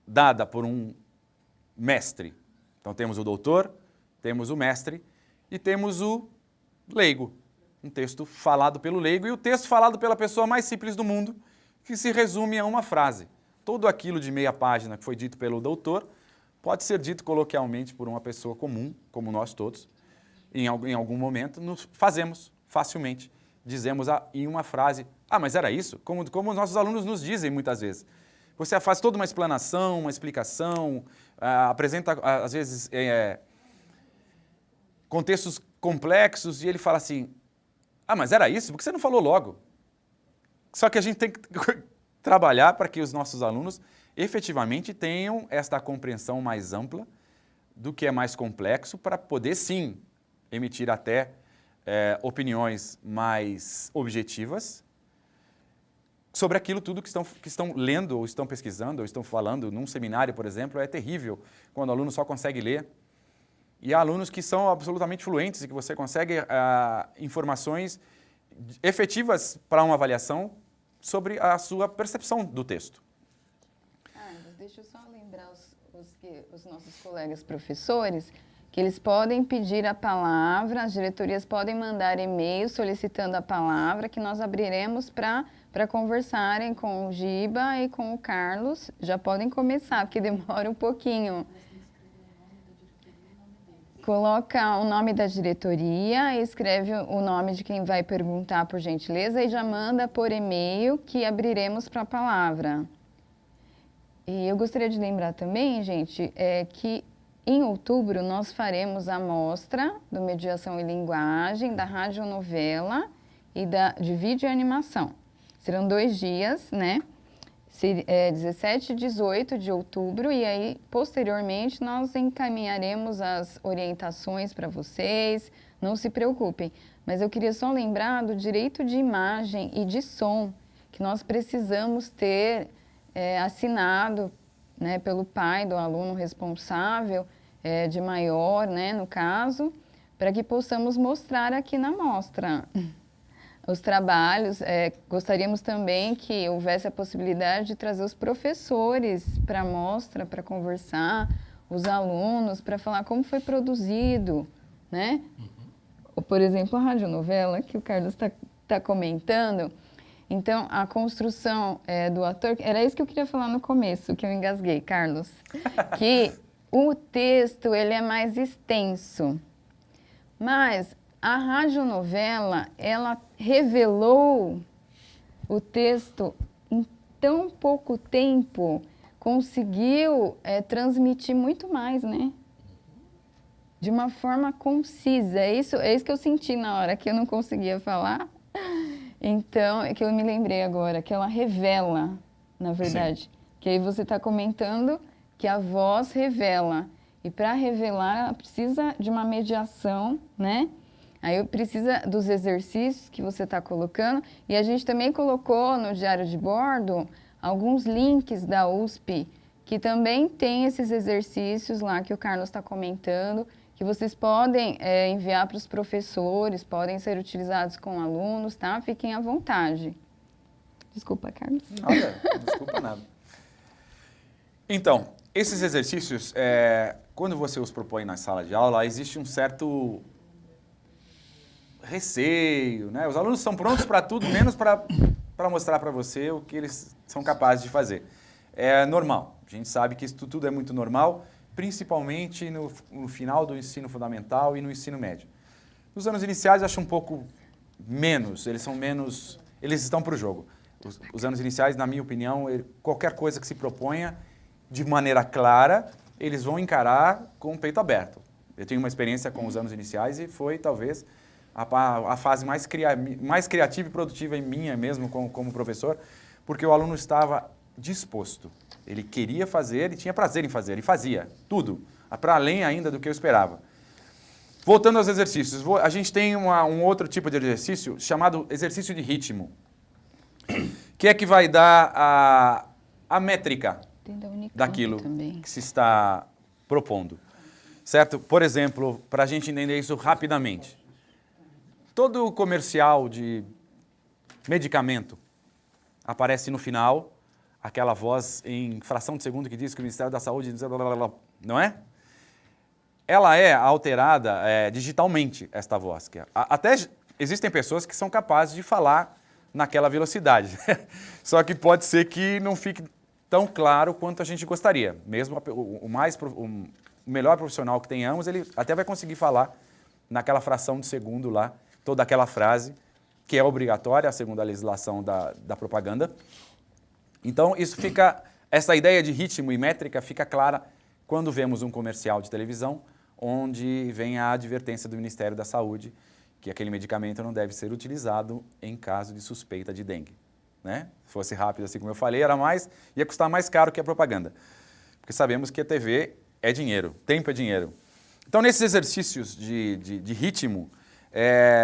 dada por um mestre. Então temos o doutor, temos o mestre e temos o leigo. Um texto falado pelo leigo e o texto falado pela pessoa mais simples do mundo, que se resume a uma frase. Tudo aquilo de meia página que foi dito pelo doutor pode ser dito coloquialmente por uma pessoa comum, como nós todos. Em algum momento, nos fazemos facilmente. Dizemos em uma frase, mas era isso? Como os nossos alunos nos dizem muitas vezes. Você faz toda uma explanação, uma explicação, apresenta, às vezes, contextos complexos e ele fala assim, mas era isso? Por que você não falou logo? Só que a gente tem que trabalhar para que os nossos alunos efetivamente tenham esta compreensão mais ampla do que é mais complexo para poder, sim, emitir até opiniões mais objetivas sobre aquilo tudo que estão lendo, ou estão pesquisando, ou estão falando. Num seminário, por exemplo, é terrível quando o aluno só consegue ler. E há alunos que são absolutamente fluentes e que você consegue informações efetivas para uma avaliação sobre a sua percepção do texto. Deixa eu só lembrar os nossos colegas professores que eles podem pedir a palavra, as diretorias podem mandar e-mail solicitando a palavra, que nós abriremos para conversarem com o Giba e com o Carlos. Já podem começar, porque demora um pouquinho. Coloca o nome da diretoria, escreve o nome de quem vai perguntar, por gentileza, e já manda por e-mail que abriremos para a palavra. E eu gostaria de lembrar também, gente, que em outubro nós faremos a mostra do Mediação e Linguagem, da radionovela e de vídeo e animação. Serão 2 dias, né? 17 e 18 de outubro, e aí, posteriormente, nós encaminharemos as orientações para vocês, não se preocupem. Mas eu queria só lembrar do direito de imagem e de som, que nós precisamos ter assinado, né, pelo pai do aluno responsável, de maior, né, no caso, para que possamos mostrar aqui na mostra os trabalhos. Gostaríamos também que houvesse a possibilidade de trazer os professores para a mostra, para conversar, os alunos, para falar como foi produzido, né? Ou, por exemplo, a radionovela, que o Carlos está comentando. Então, a construção do ator, era isso que eu queria falar no começo, que eu engasguei, Carlos, que o texto ele é mais extenso, mas a radionovela, ela revelou o texto em tão pouco tempo, conseguiu transmitir muito mais, né? De uma forma concisa. É isso que eu senti na hora que eu não conseguia falar. Então, é que eu me lembrei agora, que ela revela, na verdade. Sim. Que aí você está comentando que a voz revela. E para revelar, ela precisa de uma mediação, né? Aí precisa dos exercícios que você está colocando. E a gente também colocou no diário de bordo alguns links da USP, que também tem esses exercícios lá que o Carlos está comentando, que vocês podem enviar para os professores, podem ser utilizados com alunos, tá? Fiquem à vontade. Desculpa, Carlos. Nada, desculpa nada. Então, esses exercícios, quando você os propõe na sala de aula, existe um certo receio, né? Os alunos são prontos para tudo, menos para mostrar para você o que eles são capazes de fazer. É normal, a gente sabe que isso tudo é muito normal, principalmente no final do ensino fundamental e no ensino médio. Nos anos iniciais, acho um pouco menos, eles estão para o jogo. Os anos iniciais, na minha opinião, qualquer coisa que se proponha de maneira clara, eles vão encarar com o peito aberto. Eu tenho uma experiência com os anos iniciais e foi, talvez, a fase mais criativa e produtiva em minha mesmo como professor, porque o aluno estava disposto. Ele queria fazer e tinha prazer em fazer, e fazia tudo, para além ainda do que eu esperava. Voltando aos exercícios, a gente tem um outro tipo de exercício chamado exercício de ritmo, que é que vai dar a métrica daquilo que se está propondo. Certo? Por exemplo, para a gente entender isso rapidamente, todo comercial de medicamento aparece no final aquela voz em fração de segundo que diz que o Ministério da Saúde, não é? Ela é alterada digitalmente, esta voz. Até existem pessoas que são capazes de falar naquela velocidade. Só que pode ser que não fique tão claro quanto a gente gostaria. Mesmo o melhor profissional que tenhamos, ele até vai conseguir falar naquela fração de segundo lá, toda aquela frase, que é obrigatória, segundo a legislação da propaganda. Então, essa ideia de ritmo e métrica fica clara quando vemos um comercial de televisão, onde vem a advertência do Ministério da Saúde que aquele medicamento não deve ser utilizado em caso de suspeita de dengue. Né? Se fosse rápido, assim como eu falei, ia custar mais caro que a propaganda. Porque sabemos que a TV é dinheiro, tempo é dinheiro. Então, nesses exercícios de ritmo,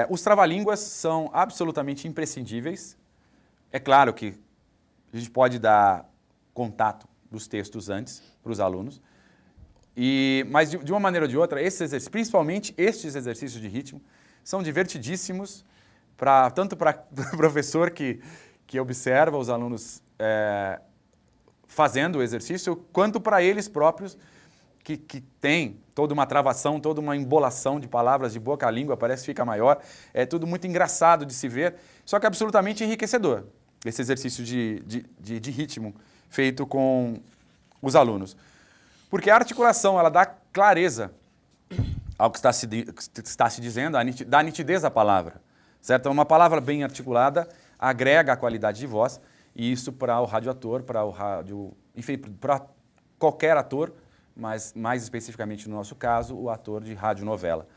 os trava-línguas são absolutamente imprescindíveis. É claro que a gente pode dar contato dos textos antes para os alunos, mas de uma maneira ou de outra, principalmente estes exercícios de ritmo, são divertidíssimos, tanto para o professor que observa os alunos fazendo o exercício, quanto para eles próprios, que tem toda uma travação, toda uma embolação de palavras de boca à língua, parece que fica maior. É tudo muito engraçado de se ver, só que absolutamente enriquecedor, esse exercício de ritmo feito com os alunos. Porque a articulação, ela dá clareza ao que está se dizendo, dá nitidez à palavra. Certo? Uma palavra bem articulada agrega a qualidade de voz, e isso para o radioator, enfim, para qualquer ator, mas mais especificamente no nosso caso, o ator de radionovela.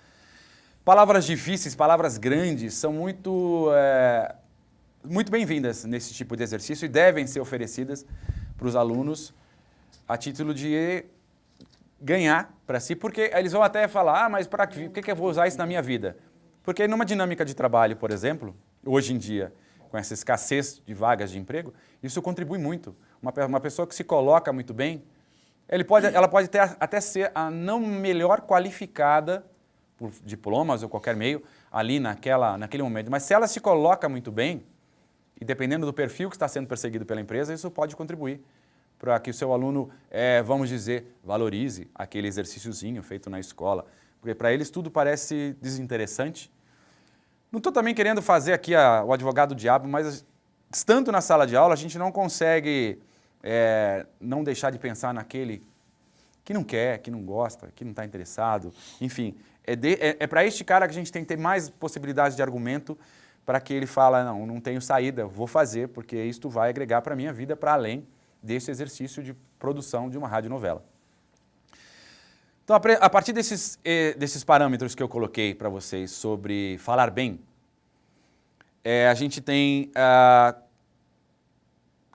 Palavras difíceis, palavras grandes, são muito bem-vindas nesse tipo de exercício e devem ser oferecidas para os alunos a título de ganhar para si, porque eles vão até falar, mas por que eu vou usar isso na minha vida? Porque numa dinâmica de trabalho, por exemplo, hoje em dia, com essa escassez de vagas de emprego, isso contribui muito. Uma pessoa que se coloca muito bem, ela pode até ser a não melhor qualificada por diplomas ou qualquer meio ali naquele momento, mas se ela se coloca muito bem, e dependendo do perfil que está sendo perseguido pela empresa, isso pode contribuir para que o seu aluno, vamos dizer, valorize aquele exercíciozinho feito na escola, porque para eles tudo parece desinteressante. Não estou também querendo fazer aqui o advogado diabo, mas estando na sala de aula, a gente não consegue não deixar de pensar naquele que não quer, que não gosta, que não está interessado. Enfim, é para este cara que a gente tem que ter mais possibilidades de argumento para que ele fala, não tenho saída, vou fazer, porque isto vai agregar para a minha vida para além desse exercício de produção de uma radionovela. Então, a partir desses parâmetros que eu coloquei para vocês sobre falar bem, a gente tem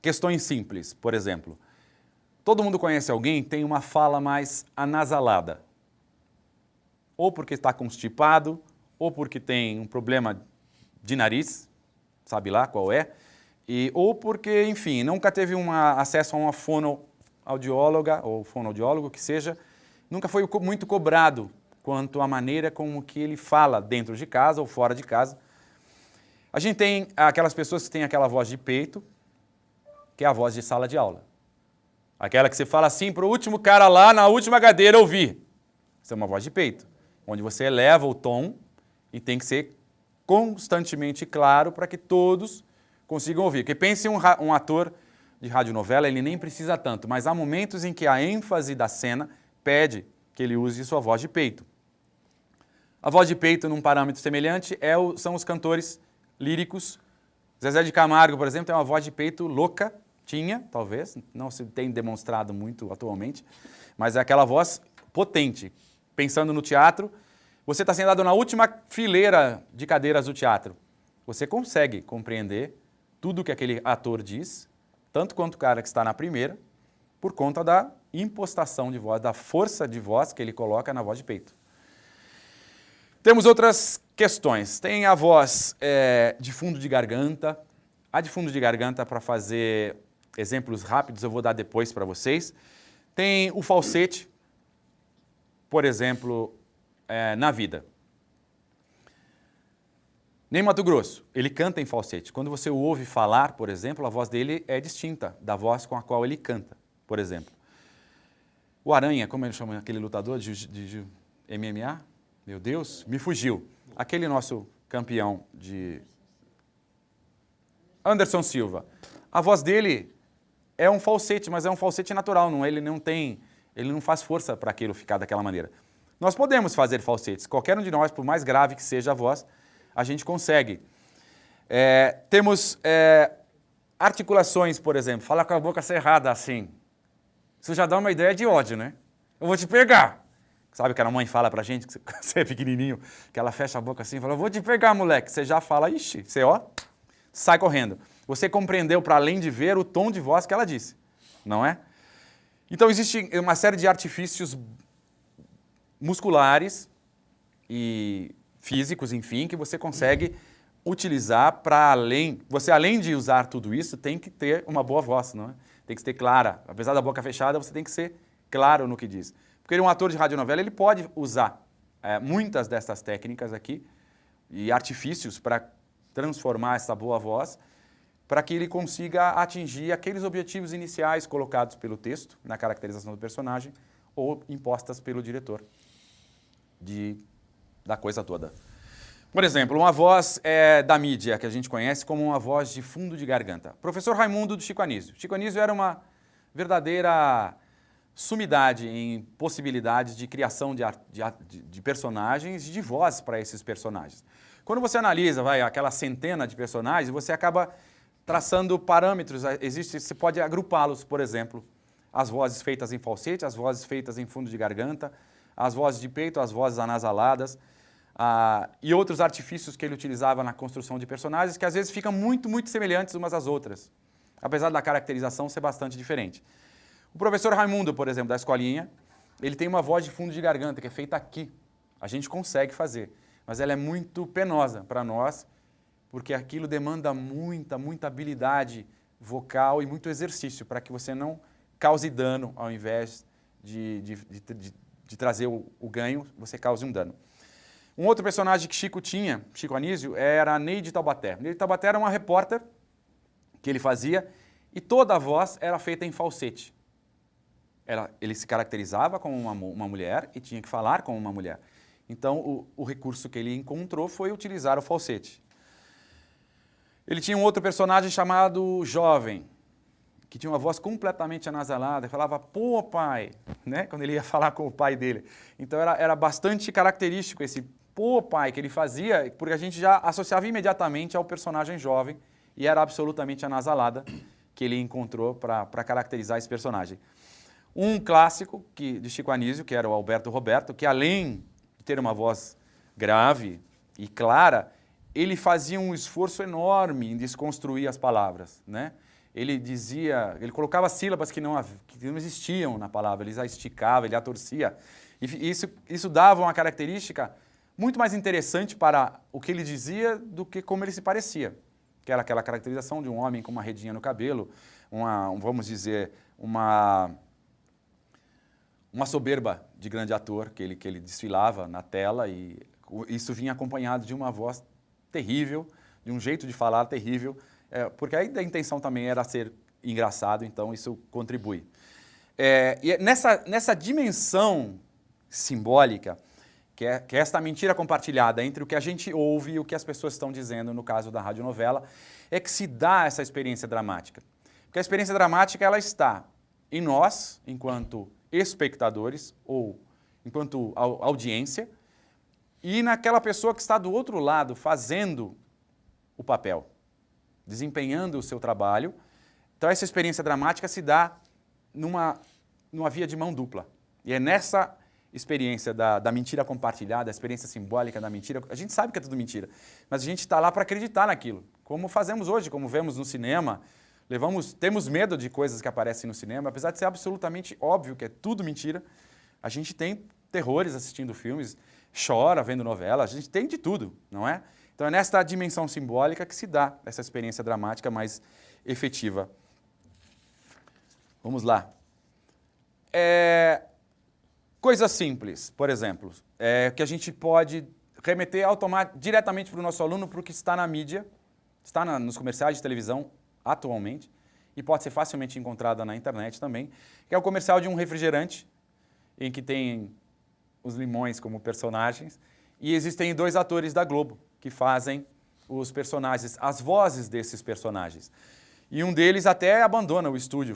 questões simples. Por exemplo, todo mundo conhece alguém que tem uma fala mais anasalada. Ou porque está constipado, ou porque tem um problema de nariz, sabe lá qual é, ou porque, enfim, nunca teve acesso a uma fonoaudióloga ou fonoaudiólogo que seja, nunca foi muito cobrado quanto à maneira como que ele fala dentro de casa ou fora de casa. A gente tem aquelas pessoas que têm aquela voz de peito, que é a voz de sala de aula. Aquela que você fala assim para o último cara lá na última cadeira ouvir. Isso é uma voz de peito, onde você eleva o tom e tem que ser constantemente claro para que todos consigam ouvir. Porque pense um ator de radionovela, ele nem precisa tanto, mas há momentos em que a ênfase da cena pede que ele use sua voz de peito. A voz de peito, num parâmetro semelhante, são os cantores líricos Zezé de Camargo, por exemplo, tem uma voz de peito louca, tinha, talvez, não se tem demonstrado muito atualmente, mas é aquela voz potente. Pensando no teatro, você está sentado na última fileira de cadeiras do teatro. Você consegue compreender tudo que aquele ator diz, tanto quanto o cara que está na primeira, por conta da impostação de voz, da força de voz que ele coloca na voz de peito. Temos outras questões. Tem a voz de fundo de garganta. A de fundo de garganta, para fazer exemplos rápidos, eu vou dar depois para vocês. Tem o falsete, por exemplo, na vida. Ney Matogrosso, ele canta em falsete. Quando você o ouve falar, por exemplo, a voz dele é distinta da voz com a qual ele canta, por exemplo. O Aranha, como ele chama aquele lutador de MMA? Meu Deus, me fugiu. Aquele nosso campeão de... Anderson Silva. A voz dele é um falsete, mas é um falsete natural, ele não faz força para aquilo ficar daquela maneira. Nós podemos fazer falsetes, qualquer um de nós, por mais grave que seja a voz, a gente consegue. Temos articulações, por exemplo, falar com a boca cerrada assim. Isso já dá uma ideia de ódio, né? Eu vou te pegar. Sabe que a mãe fala pra gente, que você é pequenininho, que ela fecha a boca assim e fala, eu vou te pegar, moleque. Você já fala, ixi, você sai correndo. Você compreendeu, para além de ver, o tom de voz que ela disse, não é? Então existe uma série de artifícios musculares e físicos, enfim, que você consegue utilizar para além... Você, além de usar tudo isso, tem que ter uma boa voz, não é? Tem que ser clara. Apesar da boca fechada, você tem que ser claro no que diz. Porque um ator de radionovela, ele pode usar muitas dessas técnicas aqui e artifícios para transformar essa boa voz para que ele consiga atingir aqueles objetivos iniciais colocados pelo texto, na caracterização do personagem, ou impostas pelo diretor da coisa toda. Por exemplo, uma voz da mídia, que a gente conhece como uma voz de fundo de garganta. Professor Raimundo do Chico Anísio. Chico Anísio era uma verdadeira sumidade em possibilidades de criação de personagens e de voz para esses personagens. Quando você analisa aquela centena de personagens, você acaba traçando parâmetros. Você pode agrupá-los, por exemplo, as vozes feitas em falsete, as vozes feitas em fundo de garganta, as vozes de peito, as vozes anasaladas, e outros artifícios que ele utilizava na construção de personagens, que às vezes ficam muito, muito semelhantes umas às outras, apesar da caracterização ser bastante diferente. O professor Raimundo, por exemplo, da escolinha, ele tem uma voz de fundo de garganta que é feita aqui. A gente consegue fazer, mas ela é muito penosa para nós, porque aquilo demanda muita habilidade vocal e muito exercício para que você não cause dano ao invés de trazer o ganho, você cause um dano. Um outro personagem que Chico Anísio, era a Neide Taubaté. Neide Taubaté era uma repórter que ele fazia e toda a voz era feita em falsete. Ele se caracterizava como uma mulher e tinha que falar como uma mulher. Então, o recurso que ele encontrou foi utilizar o falsete. Ele tinha um outro personagem chamado Jovem, que tinha uma voz completamente anasalada, e falava, pô, pai, né? Quando ele ia falar com o pai dele. Então, era bastante característico esse pô, pai, que ele fazia, porque a gente já associava imediatamente ao personagem jovem, e era absolutamente anasalada que ele encontrou para caracterizar esse personagem. Um clássico de Chico Anísio, que era o Alberto Roberto, que além de ter uma voz grave e clara, ele fazia um esforço enorme em desconstruir as palavras, né? Ele colocava sílabas que não existiam na palavra, ele a esticava, ele a torcia. E isso dava uma característica muito mais interessante para o que ele dizia do que como ele se parecia. Que era aquela caracterização de um homem com uma redinha no cabelo, vamos dizer, uma soberba de grande ator que ele desfilava na tela, e isso vinha acompanhado de uma voz terrível, de um jeito de falar terrível, porque a intenção também era ser engraçado, então isso contribui. E nessa dimensão simbólica, que é esta mentira compartilhada entre o que a gente ouve e o que as pessoas estão dizendo, no caso da radionovela, é que se dá essa experiência dramática. Porque a experiência dramática, ela está em nós, enquanto espectadores ou enquanto audiência, e naquela pessoa que está do outro lado fazendo o papel. desempenhando o seu trabalho. Então, essa experiência dramática se dá numa via de mão dupla. E é nessa experiência da mentira compartilhada, a experiência simbólica da mentira, a gente sabe que é tudo mentira, mas a gente está lá para acreditar naquilo, como fazemos hoje, como vemos no cinema, temos medo de coisas que aparecem no cinema, apesar de ser absolutamente óbvio que é tudo mentira, a gente tem terrores assistindo filmes, chora vendo novela, a gente tem de tudo, não é? Então é nesta dimensão simbólica que se dá essa experiência dramática mais efetiva. Vamos lá. Coisas simples, por exemplo, que a gente pode remeter diretamente para o nosso aluno para o que está na mídia, está nos comerciais de televisão atualmente, e pode ser facilmente encontrada na internet também, que é o comercial de um refrigerante, em que tem os limões como personagens, e existem 2 atores da Globo que fazem os personagens, as vozes desses personagens. E um deles até abandona o estúdio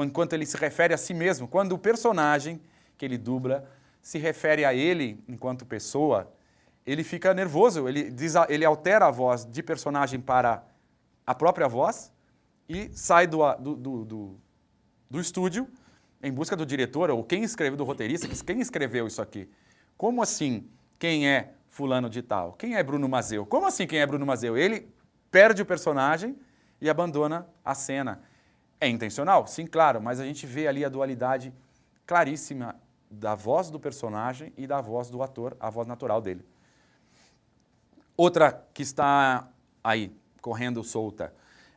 enquanto ele se refere a si mesmo. Quando o personagem que ele dubla se refere a ele enquanto pessoa, ele fica nervoso, ele altera a voz de personagem para a própria voz e sai do estúdio em busca do diretor ou quem escreveu, do roteirista, quem escreveu isso aqui. Como assim quem é fulano de tal? Quem é Bruno Mazzeo? Como assim quem é Bruno Mazzeo? Ele perde o personagem e abandona a cena. É intencional? Sim, claro, mas a gente vê ali a dualidade claríssima da voz do personagem e da voz do ator, a voz natural dele. Outra que está aí, correndo solta,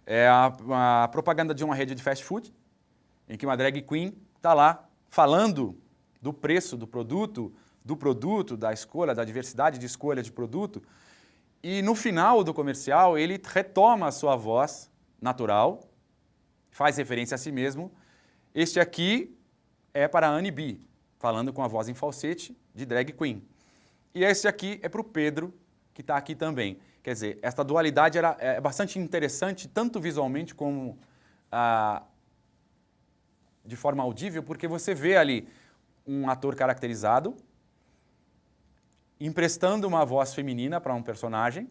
é a propaganda de uma rede de fast food, em que uma drag queen está lá falando do preço do produto, da escolha, da diversidade de escolha de produto, e no final do comercial ele retoma a sua voz natural, faz referência a si mesmo. Este aqui é para a Annie B, falando com a voz em falsete de drag queen. E este aqui é para o Pedro, que está aqui também. Quer dizer, esta dualidade é bastante interessante, tanto visualmente como de forma audível, porque você vê ali um ator caracterizado, emprestando uma voz feminina para um personagem,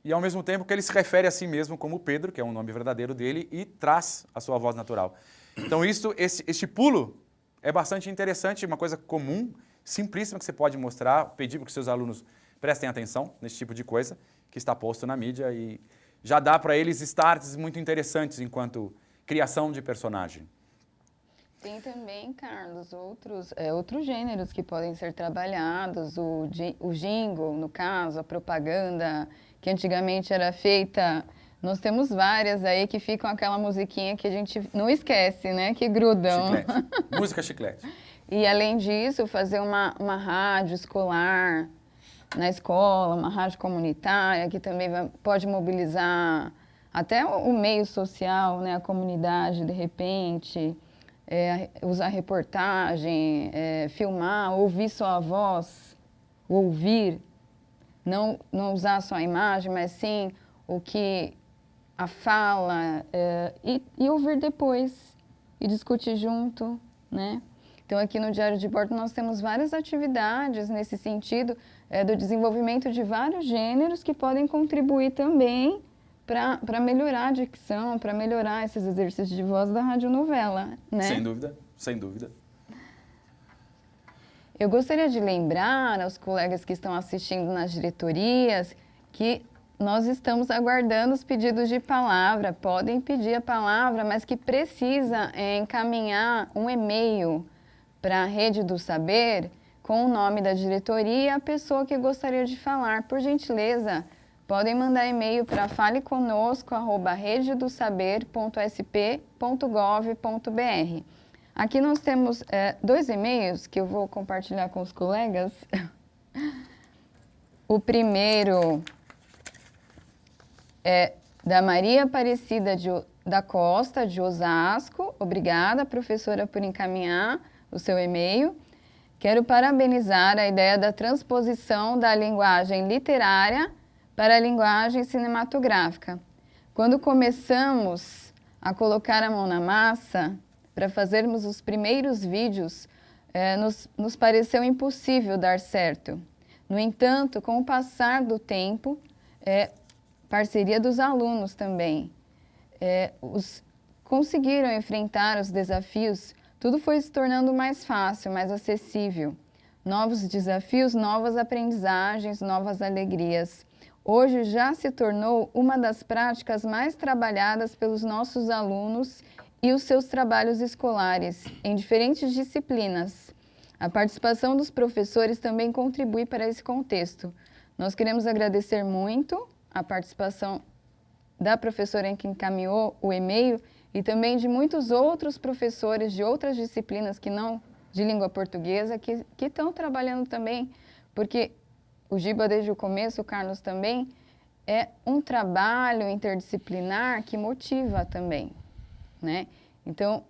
e ao mesmo tempo que ele se refere a si mesmo como Pedro, que é o nome verdadeiro dele, e traz a sua voz natural. Então este pulo é bastante interessante, uma coisa comum, simplíssima, que você pode mostrar, pedir para que seus alunos prestem atenção nesse tipo de coisa, que está posto na mídia, e já dá para eles starts muito interessantes enquanto criação de personagem. Tem também, Carlos, outros gêneros que podem ser trabalhados, o jingle, no caso, a propaganda, que antigamente era feita. Nós temos várias aí que ficam aquela musiquinha que a gente não esquece, né? Que grudam. Chiclete. Música chiclete. E, além disso, fazer uma rádio escolar na escola, uma rádio comunitária, que também pode mobilizar até o meio social, né? A comunidade, de repente. Usar reportagem, filmar, ouvir só a voz, ouvir, não usar só a imagem, mas sim o que a fala, e ouvir depois, e discutir junto, né? Então, aqui no Diário de Bordo nós temos várias atividades nesse sentido, do desenvolvimento de vários gêneros que podem contribuir também para melhorar a dicção, para melhorar esses exercícios de voz da radionovela, né? Sem dúvida, sem dúvida. Eu gostaria de lembrar aos colegas que estão assistindo nas diretorias que nós estamos aguardando os pedidos de palavra. Podem pedir a palavra, mas que precisa encaminhar um e-mail para a Rede do Saber com o nome da diretoria e a pessoa que gostaria de falar. Por gentileza, podem mandar e-mail para faleconosco@rededosaber.sp.gov.br. Aqui nós temos 2 e-mails que eu vou compartilhar com os colegas. O primeiro é da Maria Aparecida da Costa, de Osasco. Obrigada, professora, por encaminhar o seu e-mail. Quero parabenizar a ideia da transposição da linguagem literária para a linguagem cinematográfica. Quando começamos a colocar a mão na massa para fazermos os primeiros vídeos, nos pareceu impossível dar certo. No entanto, com o passar do tempo, parceria dos alunos também. Conseguiram enfrentar os desafios, tudo foi se tornando mais fácil, mais acessível. Novos desafios, novas aprendizagens, novas alegrias. Hoje já se tornou uma das práticas mais trabalhadas pelos nossos alunos e os seus trabalhos escolares, em diferentes disciplinas. A participação dos professores também contribui para esse contexto. Nós queremos agradecer muito a participação da professora que encaminhou o e-mail e também de muitos outros professores de outras disciplinas que não de língua portuguesa, que estão trabalhando também, porque o Giba desde o começo, o Carlos também, é um trabalho interdisciplinar que motiva também, né? Então,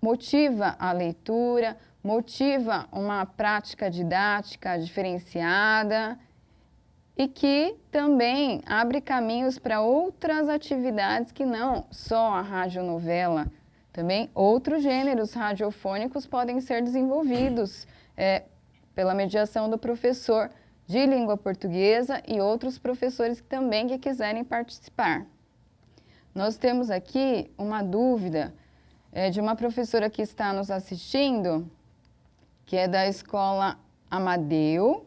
motiva a leitura, motiva uma prática didática diferenciada e que também abre caminhos para outras atividades que não só a radionovela. Também outros gêneros radiofônicos podem ser desenvolvidos pela mediação do professor de língua portuguesa e outros professores também que quiserem participar. Nós temos aqui uma dúvida de uma professora que está nos assistindo, que é da escola Amadeu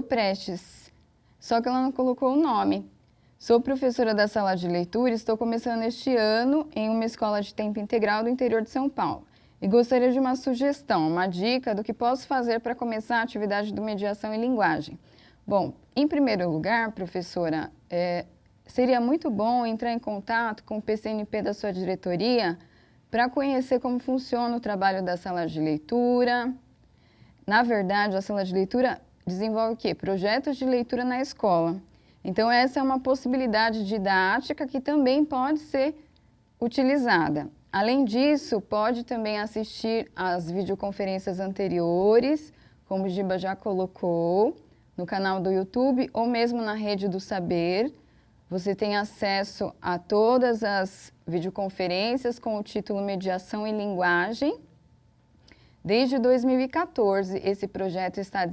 Prestes, só que ela não colocou o nome. Sou professora da sala de leitura e estou começando este ano em uma escola de tempo integral do interior de São Paulo. E gostaria de uma sugestão, uma dica do que posso fazer para começar a atividade do mediação em linguagem. Bom, em primeiro lugar, professora, seria muito bom entrar em contato com o PCNP da sua diretoria para conhecer como funciona o trabalho da sala de leitura. Na verdade, a sala de leitura desenvolve o quê? Projetos de leitura na escola. Então, essa é uma possibilidade didática que também pode ser utilizada. Além disso, pode também assistir às videoconferências anteriores, como o Giba já colocou, no canal do YouTube ou mesmo na Rede do Saber. Você tem acesso a todas as videoconferências com o título Mediação em Linguagem. Desde 2014, esse projeto está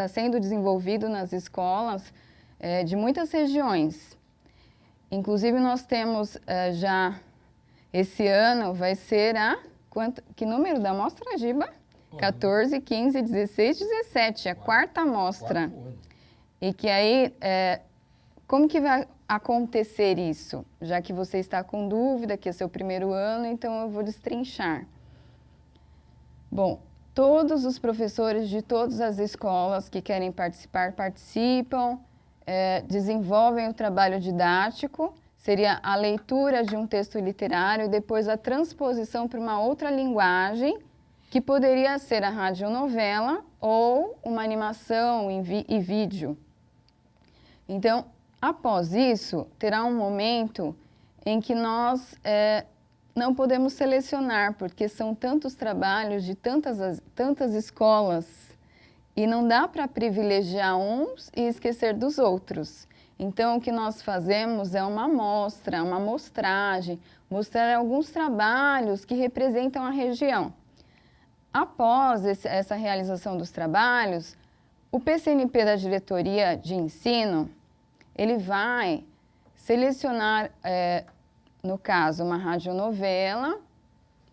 sendo desenvolvido nas escolas de muitas regiões. Inclusive, nós temos já, esse ano, vai ser que número da amostra, Giba? 14, 15, 16, 17, a quarta amostra. E que aí, como que vai acontecer isso? Já que você está com dúvida, que é seu primeiro ano, então eu vou destrinchar. Bom, todos os professores de todas as escolas que querem participar, participam, desenvolvem o trabalho didático, seria a leitura de um texto literário e depois a transposição para uma outra linguagem, que poderia ser a radionovela ou uma animação e vídeo. Então, após isso, terá um momento em que nós não podemos selecionar, porque são tantos trabalhos de tantas escolas e não dá para privilegiar uns e esquecer dos outros. Então, o que nós fazemos é uma amostra, uma amostragem, mostrar alguns trabalhos que representam a região. Após essa realização dos trabalhos, o PCNP da Diretoria de Ensino, ele vai selecionar, no caso, uma radionovela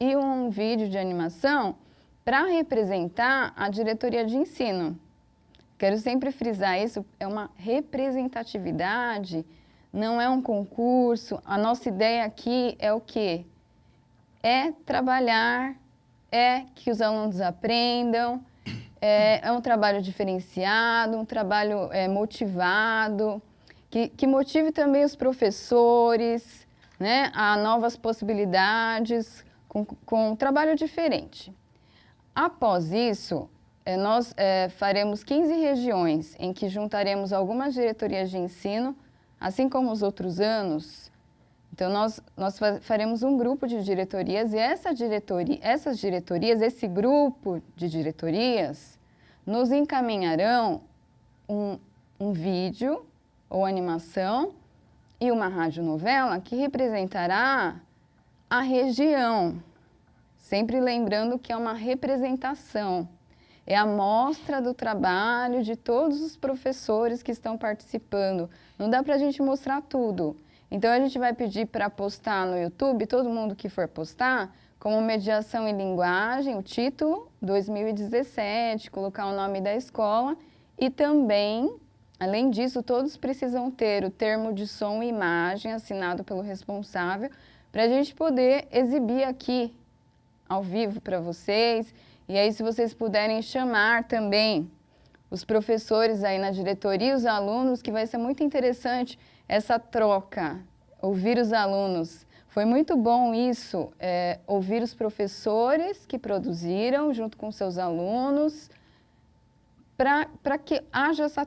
e um vídeo de animação para representar a diretoria de ensino. Quero sempre frisar isso, é uma representatividade, não é um concurso. A nossa ideia aqui é o quê? É trabalhar, que os alunos aprendam, é um trabalho diferenciado, um trabalho motivado, que motive também os professores, né, a novas possibilidades, com um trabalho diferente. Após isso, nós faremos 15 regiões em que juntaremos algumas diretorias de ensino, assim como os outros anos. Então, nós faremos um grupo de diretorias e essas diretorias, esse grupo de diretorias, nos encaminharão um vídeo ou animação e uma radionovela que representará a região. Sempre lembrando que é uma representação. é a amostra do trabalho de todos os professores que estão participando. Não dá para a gente mostrar tudo. Então, a gente vai pedir para postar no YouTube, todo mundo que for postar, como mediação em linguagem, o título, 2017, colocar o nome da escola e também, além disso, todos precisam ter o termo de som e imagem assinado pelo responsável para a gente poder exibir aqui ao vivo para vocês. E aí, se vocês puderem chamar também os professores aí na diretoria e os alunos, que vai ser muito interessante essa troca, ouvir os alunos. Foi muito bom isso, ouvir os professores que produziram junto com seus alunos, para que haja essa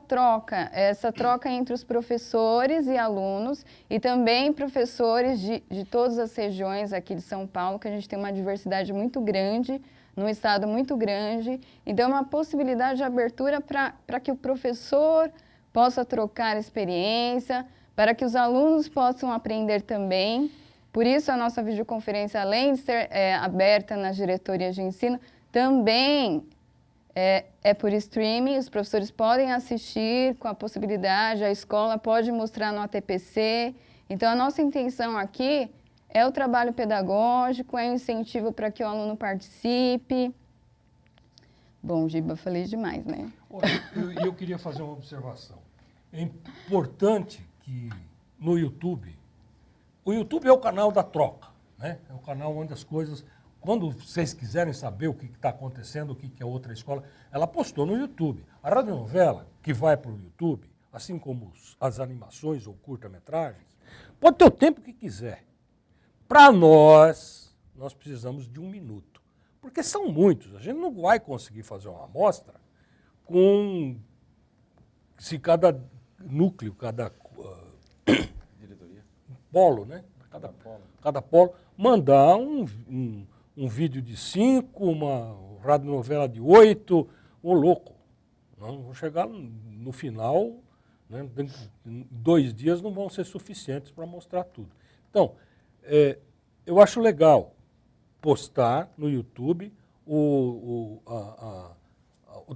troca entre os professores e alunos e também professores de todas as regiões aqui de São Paulo, que a gente tem uma diversidade muito grande, num estado muito grande. Então, é uma possibilidade de abertura para que o professor possa trocar experiência, para que os alunos possam aprender também. Por isso, a nossa videoconferência, além de ser aberta nas diretorias de ensino, também é por streaming, os professores podem assistir com a possibilidade, a escola pode mostrar no ATPC. Então, a nossa intenção aqui é o trabalho pedagógico, é o incentivo para que o aluno participe. Bom, Giba, falei demais, né? Eu queria fazer uma observação. É importante que no YouTube, o YouTube é o canal da troca, né? É o canal onde as coisas, quando vocês quiserem saber o que está acontecendo, o que é outra escola, ela postou no YouTube. A radionovela, que vai para o YouTube, assim como as animações ou curta-metragens, pode ter o tempo que quiser. Para nós precisamos de 1 minuto, porque são muitos. A gente não vai conseguir fazer uma amostra com se cada núcleo, cada polo, né? Cada polo mandar um vídeo de 5, uma radionovela de 8, louco. Não, vão chegar no final, né? 2 dias não vão ser suficientes para mostrar tudo. Então, eu acho legal postar no YouTube o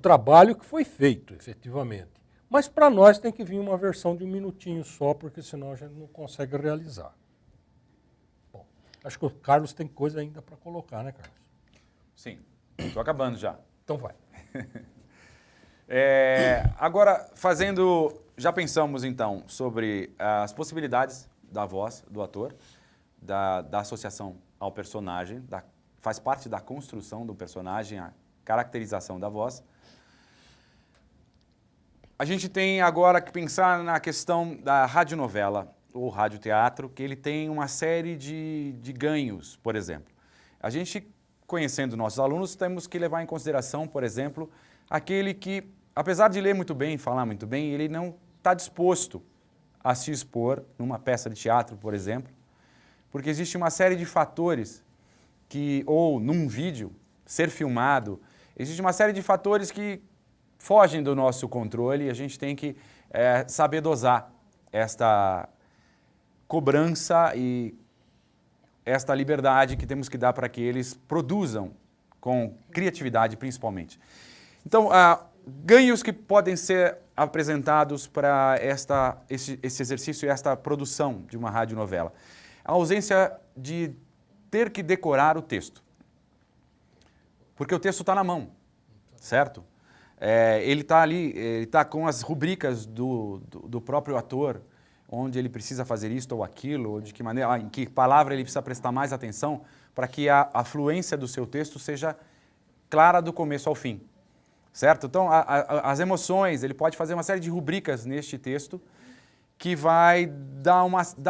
trabalho que foi feito, efetivamente. Mas para nós tem que vir uma versão de 1 minutinho só, porque senão a gente não consegue realizar. Bom, acho que o Carlos tem coisa ainda para colocar, né, Carlos? Sim, estou acabando já. Então vai. Agora, já pensamos então sobre as possibilidades da voz do ator, da associação ao personagem, faz parte da construção do personagem, a caracterização da voz. A gente tem agora que pensar na questão da radionovela ou radioteatro, que ele tem uma série de ganhos, por exemplo. A gente, conhecendo nossos alunos, temos que levar em consideração, por exemplo, aquele que, apesar de ler muito bem, falar muito bem, ele não está disposto a se expor numa peça de teatro, por exemplo, porque existe uma série de fatores ou num vídeo, ser filmado, existe uma série de fatores que fogem do nosso controle e a gente tem que saber dosar esta cobrança e esta liberdade que temos que dar para que eles produzam com criatividade, principalmente. Então, ganhos que podem ser apresentados para esse exercício e esta produção de uma radionovela. A ausência de ter que decorar o texto. Porque o texto está na mão, certo? Ele está ali, ele está com as rubricas do próprio ator, onde ele precisa fazer isto ou aquilo, ou de que maneira, em que palavra ele precisa prestar mais atenção para que a fluência do seu texto seja clara do começo ao fim, certo? Então, as emoções, ele pode fazer uma série de rubricas neste texto que vai dar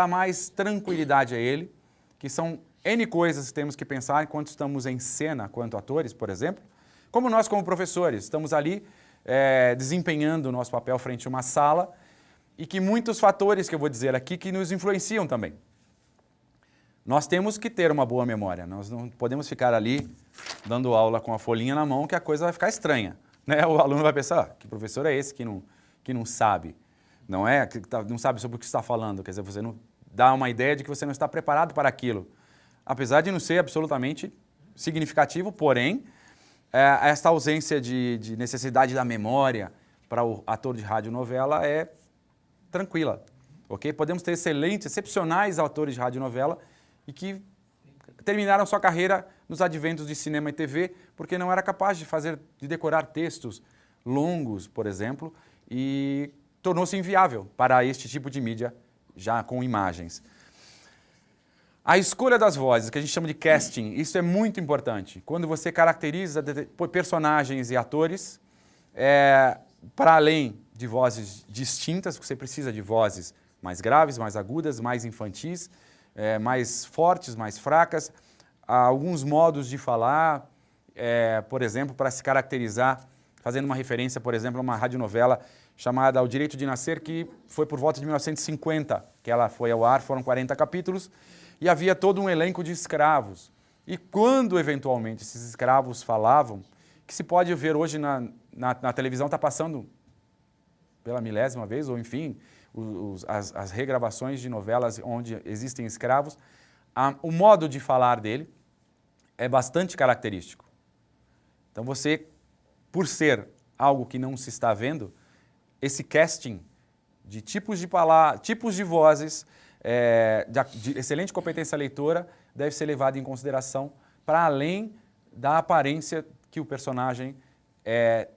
mais tranquilidade a ele, que são N coisas que temos que pensar enquanto estamos em cena, quanto atores, por exemplo, como nós, como professores, estamos ali desempenhando o nosso papel frente a uma sala e que muitos fatores que eu vou dizer aqui que nos influenciam também. Nós temos que ter uma boa memória, nós não podemos ficar ali dando aula com a folhinha na mão que a coisa vai ficar estranha, né? O aluno vai pensar, que professor é esse que não sabe, não sabe sobre o que está falando, quer dizer, você não dá uma ideia de que você não está preparado para aquilo, apesar de não ser absolutamente significativo, porém, essa ausência de necessidade da memória para o ator de radionovela é tranquila, ok? Podemos ter excepcionais atores de radionovela e que terminaram sua carreira nos adventos de cinema e TV porque não era capaz de decorar textos longos, por exemplo, e tornou-se inviável para este tipo de mídia já com imagens. A escolha das vozes, que a gente chama de casting, isso é muito importante. Quando você caracteriza personagens e atores, para além de vozes distintas, você precisa de vozes mais graves, mais agudas, mais infantis, mais fortes, mais fracas. Há alguns modos de falar, por exemplo, para se caracterizar, fazendo uma referência, por exemplo, a uma radionovela chamada O Direito de Nascer, que foi por volta de 1950, que ela foi ao ar, foram 40 capítulos, e havia todo um elenco de escravos. E quando, eventualmente, esses escravos falavam, que se pode ver hoje na televisão, está passando pela milésima vez, ou enfim, as regravações de novelas onde existem escravos, o modo de falar dele é bastante característico. Então você, por ser algo que não se está vendo, esse casting de tipos de vozes, de excelente competência leitora, deve ser levado em consideração para além da aparência que o personagem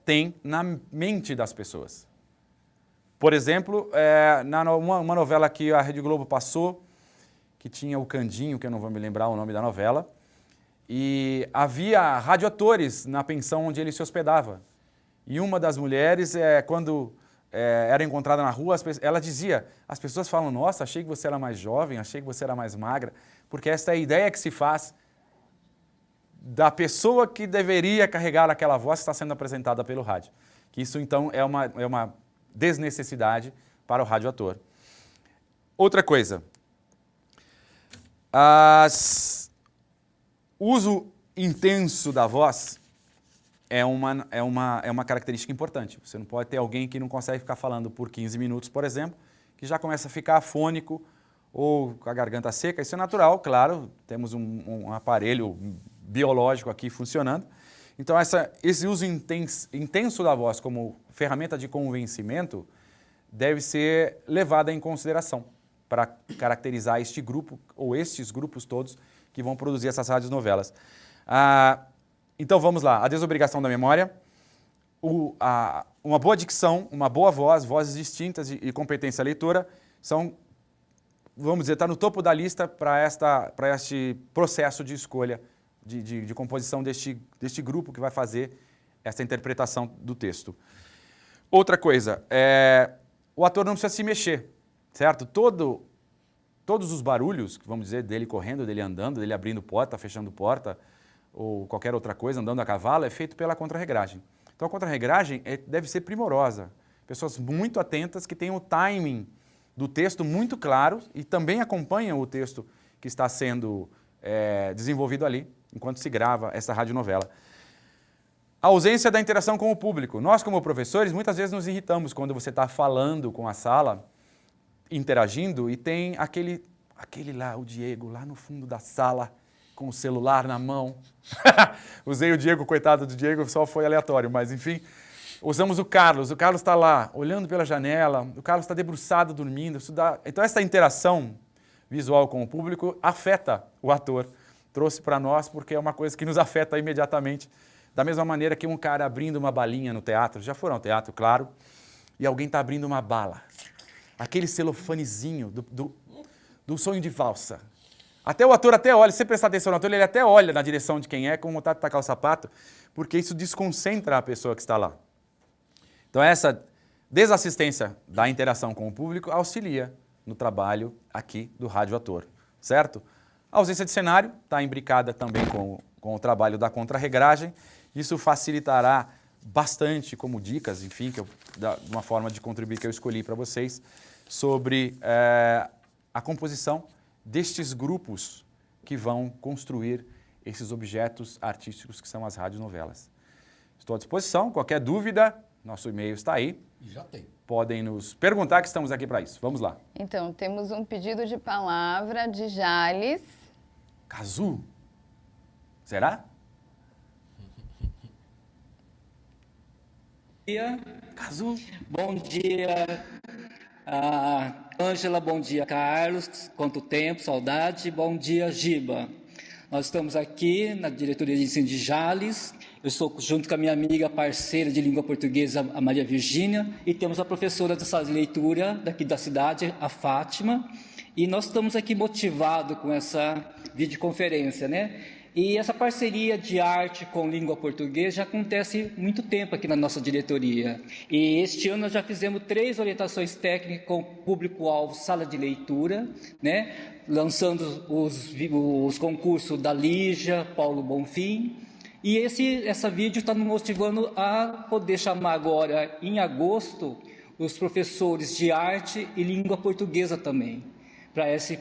tem na mente das pessoas. Por exemplo, uma novela que a Rede Globo passou, que tinha o Candinho, que eu não vou me lembrar o nome da novela, e havia radioatores na pensão onde ele se hospedava. E uma das mulheres, quando era encontrada na rua, ela dizia, as pessoas falam, nossa, achei que você era mais jovem, achei que você era mais magra, porque essa é a ideia que se faz da pessoa que deveria carregar aquela voz que está sendo apresentada pelo rádio. Que isso, então, é uma desnecessidade para o radioator. Outra coisa, o uso intenso da voz é uma característica importante. Você não pode ter alguém que não consegue ficar falando por 15 minutos, por exemplo, que já começa a ficar afônico ou com a garganta seca. Isso é natural, claro, temos um aparelho biológico aqui funcionando. Então, esse uso intenso da voz como ferramenta de convencimento deve ser levada em consideração para caracterizar este grupo, ou estes grupos todos, que vão produzir essas radionovelas. Então, vamos lá. A desobrigação da memória, uma boa dicção, uma boa voz, vozes distintas e competência leitora são, vamos dizer, está no topo da lista para este processo de escolha, de composição deste grupo que vai fazer essa interpretação do texto. Outra coisa, o ator não precisa se mexer, certo? Todos os barulhos, vamos dizer, dele correndo, dele andando, dele abrindo porta, fechando porta, ou qualquer outra coisa, andando a cavalo, é feito pela contra-regragem. Então a contra-regragem deve ser primorosa. Pessoas muito atentas que tenham o timing do texto muito claro e também acompanham o texto que está sendo desenvolvido ali, enquanto se grava essa radionovela. A ausência da interação com o público. Nós, como professores, muitas vezes nos irritamos quando você está falando com a sala, interagindo, e tem aquele lá, o Diego, lá no fundo da sala, com o celular na mão. Usei o Diego, coitado do Diego, só foi aleatório, mas enfim. Usamos o Carlos está lá, olhando pela janela, o Carlos está debruçado, dormindo. Então essa interação visual com o público afeta o ator. Trouxe para nós porque é uma coisa que nos afeta imediatamente. Da mesma maneira que um cara abrindo uma balinha no teatro, já foram ao teatro, claro, e alguém está abrindo uma bala. Aquele celofanezinho do sonho de valsa. Até o ator olha, se você prestar atenção no ator, ele até olha na direção de quem com vontade de tacar o sapato, porque isso desconcentra a pessoa que está lá. Então essa desassistência da interação com o público auxilia no trabalho aqui do radioator, certo? A ausência de cenário está imbricada também com o trabalho da contra-regragem. Isso facilitará bastante como dicas, enfim, uma forma de contribuir que eu escolhi para vocês, sobre a composição destes grupos que vão construir esses objetos artísticos que são as radionovelas. Estou à disposição, qualquer dúvida, nosso e-mail está aí. Já tem. Podem nos perguntar que estamos aqui para isso. Vamos lá. Então, temos um pedido de palavra de Jales. Cazu? Será? dia. Bom dia, Ângela, bom dia, Carlos, quanto tempo, saudade, bom dia, Giba. Nós estamos aqui na diretoria de ensino de Jales, eu estou junto com a minha amiga parceira de língua portuguesa, a Maria Virgínia, e temos a professora de sala de leitura daqui da cidade, a Fátima, e nós estamos aqui motivados com essa videoconferência, né? E essa parceria de arte com língua portuguesa já acontece há muito tempo aqui na nossa diretoria. E este ano nós já fizemos 3 orientações técnicas com o público-alvo sala de leitura, né? Lançando os concursos da Lígia, Paulo Bonfim. E essa vídeo está nos motivando a poder chamar agora, em agosto, os professores de arte e língua portuguesa também, para esse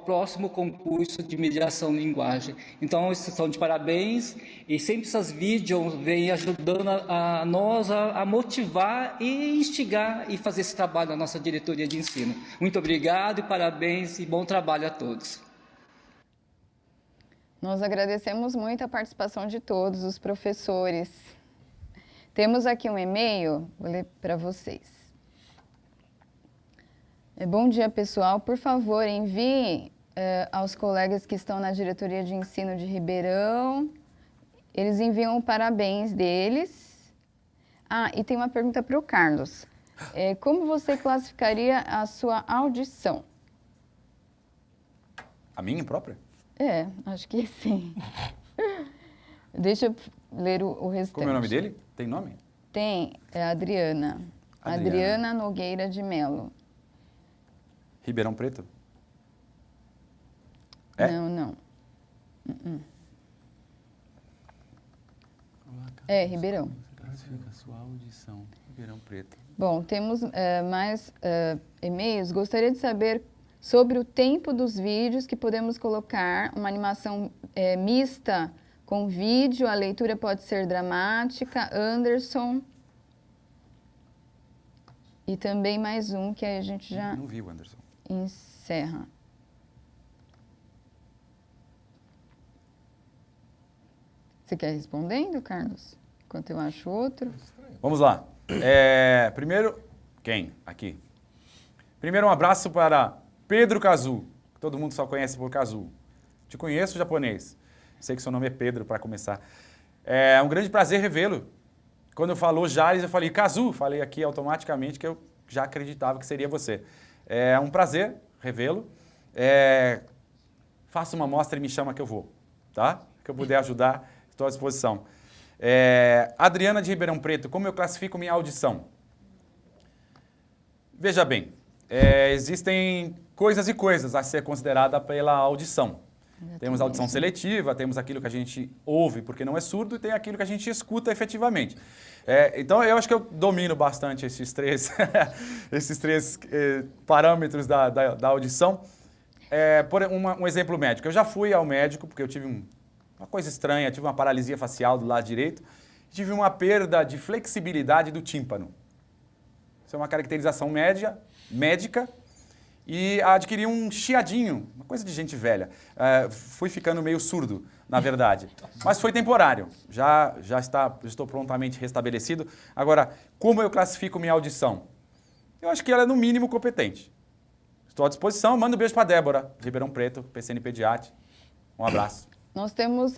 próximo concurso de mediação linguagem. Então, eles estão de parabéns, e sempre essas vídeos vêm ajudando a nós a motivar e instigar e fazer esse trabalho na nossa diretoria de ensino. Muito obrigado e parabéns e bom trabalho a todos. Nós agradecemos muito a participação de todos os professores. Temos aqui um e-mail, vou ler para vocês. Bom dia, pessoal. Por favor, envie aos colegas que estão na diretoria de ensino de Ribeirão. Eles enviam parabéns deles. E tem uma pergunta para o Carlos. Como você classificaria a sua audição? A minha própria? Acho que sim. Deixa eu ler o restante. Como é o nome dele? Tem nome? Tem, é Adriana. Adriana Nogueira de Melo. Ribeirão Preto? Não. É, Ribeirão. Classifica a sua audição. Ribeirão Preto. Bom, temos mais e-mails. Gostaria de saber sobre o tempo dos vídeos que podemos colocar, uma animação mista com vídeo, a leitura pode ser dramática, Anderson. E também mais um que a gente já Não vi o Anderson. encerra. Você quer respondendo, Carlos? Enquanto eu acho outro. Vamos lá. Primeiro, quem? Aqui. Primeiro, um abraço para Pedro Kazu, que todo mundo só conhece por Kazu. Te conheço, japonês. Sei que seu nome é Pedro, para começar. É um grande prazer revê-lo. Quando falou Jales, eu falei Kazu. Falei aqui automaticamente que eu já acreditava que seria você. É um prazer revê-lo. Faça uma amostra e me chama que eu vou, tá? Que eu puder ajudar, estou à disposição. Adriana de Ribeirão Preto, como eu classifico minha audição? Veja bem, existem coisas e coisas a ser considerada pela audição. Temos a audição seletiva, temos aquilo que a gente ouve porque não é surdo e tem aquilo que a gente escuta efetivamente. Então, eu acho que eu domino bastante esses três, parâmetros da audição. Por um exemplo médico. Eu já fui ao médico porque eu tive uma coisa estranha, tive uma paralisia facial do lado direito, tive uma perda de flexibilidade do tímpano. Isso é uma caracterização médica, e adquiri um chiadinho, uma coisa de gente velha. Fui ficando meio surdo, na verdade. Mas foi temporário, já estou prontamente restabelecido. Agora, como eu classifico minha audição? Eu acho que ela é no mínimo competente. Estou à disposição, manda um beijo para a Débora, Ribeirão Preto, PCN Pediat. Um abraço. Nós temos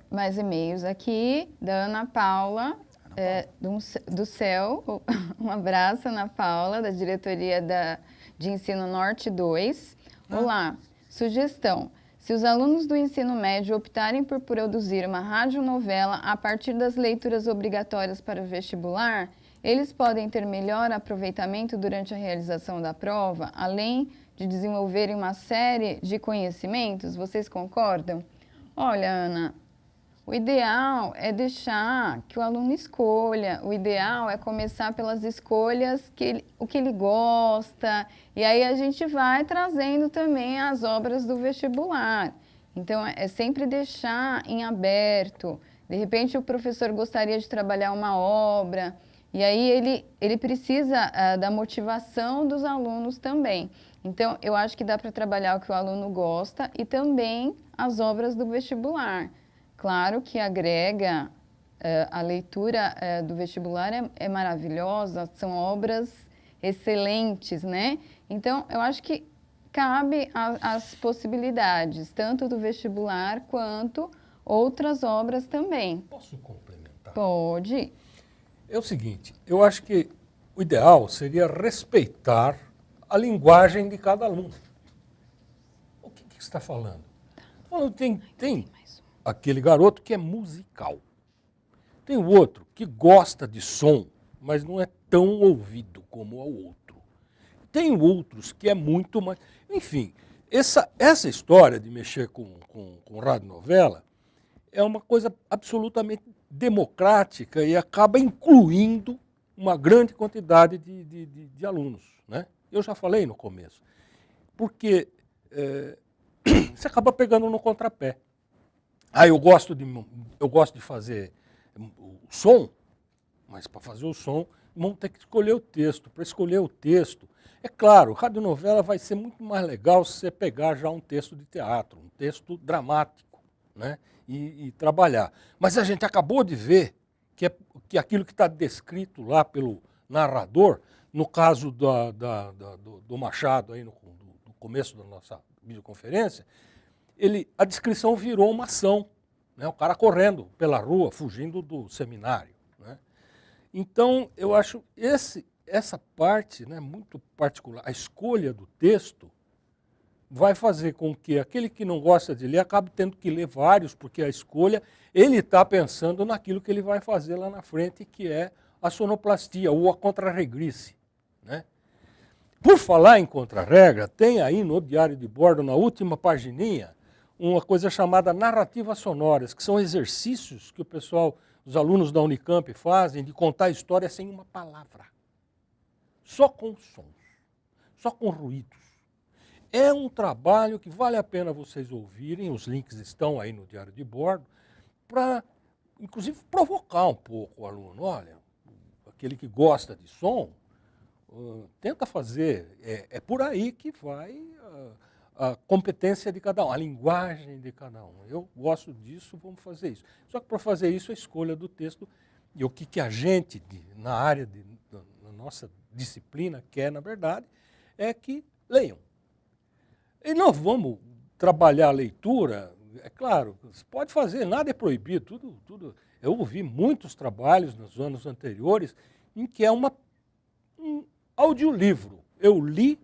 mais e-mails aqui da Ana Paula, do CEL. Um abraço, Ana Paula, da diretoria de Ensino Norte 2. Olá, sugestão. Se os alunos do ensino médio optarem por produzir uma radionovela a partir das leituras obrigatórias para o vestibular, eles podem ter melhor aproveitamento durante a realização da prova, além de desenvolverem uma série de conhecimentos. Vocês concordam? Olha, Ana, o ideal é deixar que o aluno escolha, o ideal é começar pelas escolhas o que ele gosta, e aí a gente vai trazendo também as obras do vestibular. Então, é sempre deixar em aberto. De repente, o professor gostaria de trabalhar uma obra, e aí ele precisa da motivação dos alunos também. Então, eu acho que dá para trabalhar o que o aluno gosta e também as obras do vestibular. Claro que agrega A leitura do vestibular é maravilhosa, são obras excelentes, né? Então, eu acho que cabe as possibilidades, tanto do vestibular quanto outras obras também. Posso complementar? Pode. É o seguinte, eu acho que o ideal seria respeitar a linguagem de cada aluno. O que você está falando? Falando, tem aquele garoto que é musical. Tem o outro que gosta de som, mas não é tão ouvido como o outro. Tem outros que é muito mais... Enfim, essa história de mexer com radionovela é uma coisa absolutamente democrática e acaba incluindo uma grande quantidade de alunos, né? Eu já falei no começo, porque você acaba pegando no contrapé. Eu gosto de fazer o som, mas para fazer o som vão ter que escolher o texto. Para escolher o texto, é claro, radionovela vai ser muito mais legal se você pegar já um texto de teatro, um texto dramático, né? E trabalhar. Mas a gente acabou de ver que aquilo que está descrito lá pelo narrador, no caso do Machado, aí no começo da nossa videoconferência, a descrição virou uma ação, né? O cara correndo pela rua, fugindo do seminário, né? Então, eu acho essa parte, né, muito particular, a escolha do texto, vai fazer com que aquele que não gosta de ler acabe tendo que ler vários, porque a escolha, ele está pensando naquilo que ele vai fazer lá na frente, que é a sonoplastia ou a contrarregrice, né? Por falar em contrarregra, tem aí no Diário de Bordo, na última pagininha, uma coisa chamada narrativas sonoras, que são exercícios que os alunos da Unicamp fazem de contar a história sem uma palavra, só com sons, só com ruídos. É um trabalho que vale a pena vocês ouvirem, os links estão aí no Diário de Bordo, para, inclusive, provocar um pouco o aluno. Olha, aquele que gosta de som, tenta fazer, é por aí que vai a competência de cada um, a linguagem de cada um. Eu gosto disso, vamos fazer isso. Só que para fazer isso, a escolha do texto e o que a gente, na área, na nossa disciplina, quer, na verdade, é que leiam. E nós vamos trabalhar a leitura, é claro, você pode fazer, nada é proibido, tudo. Eu ouvi muitos trabalhos nos anos anteriores em que é um audiolivro. Eu li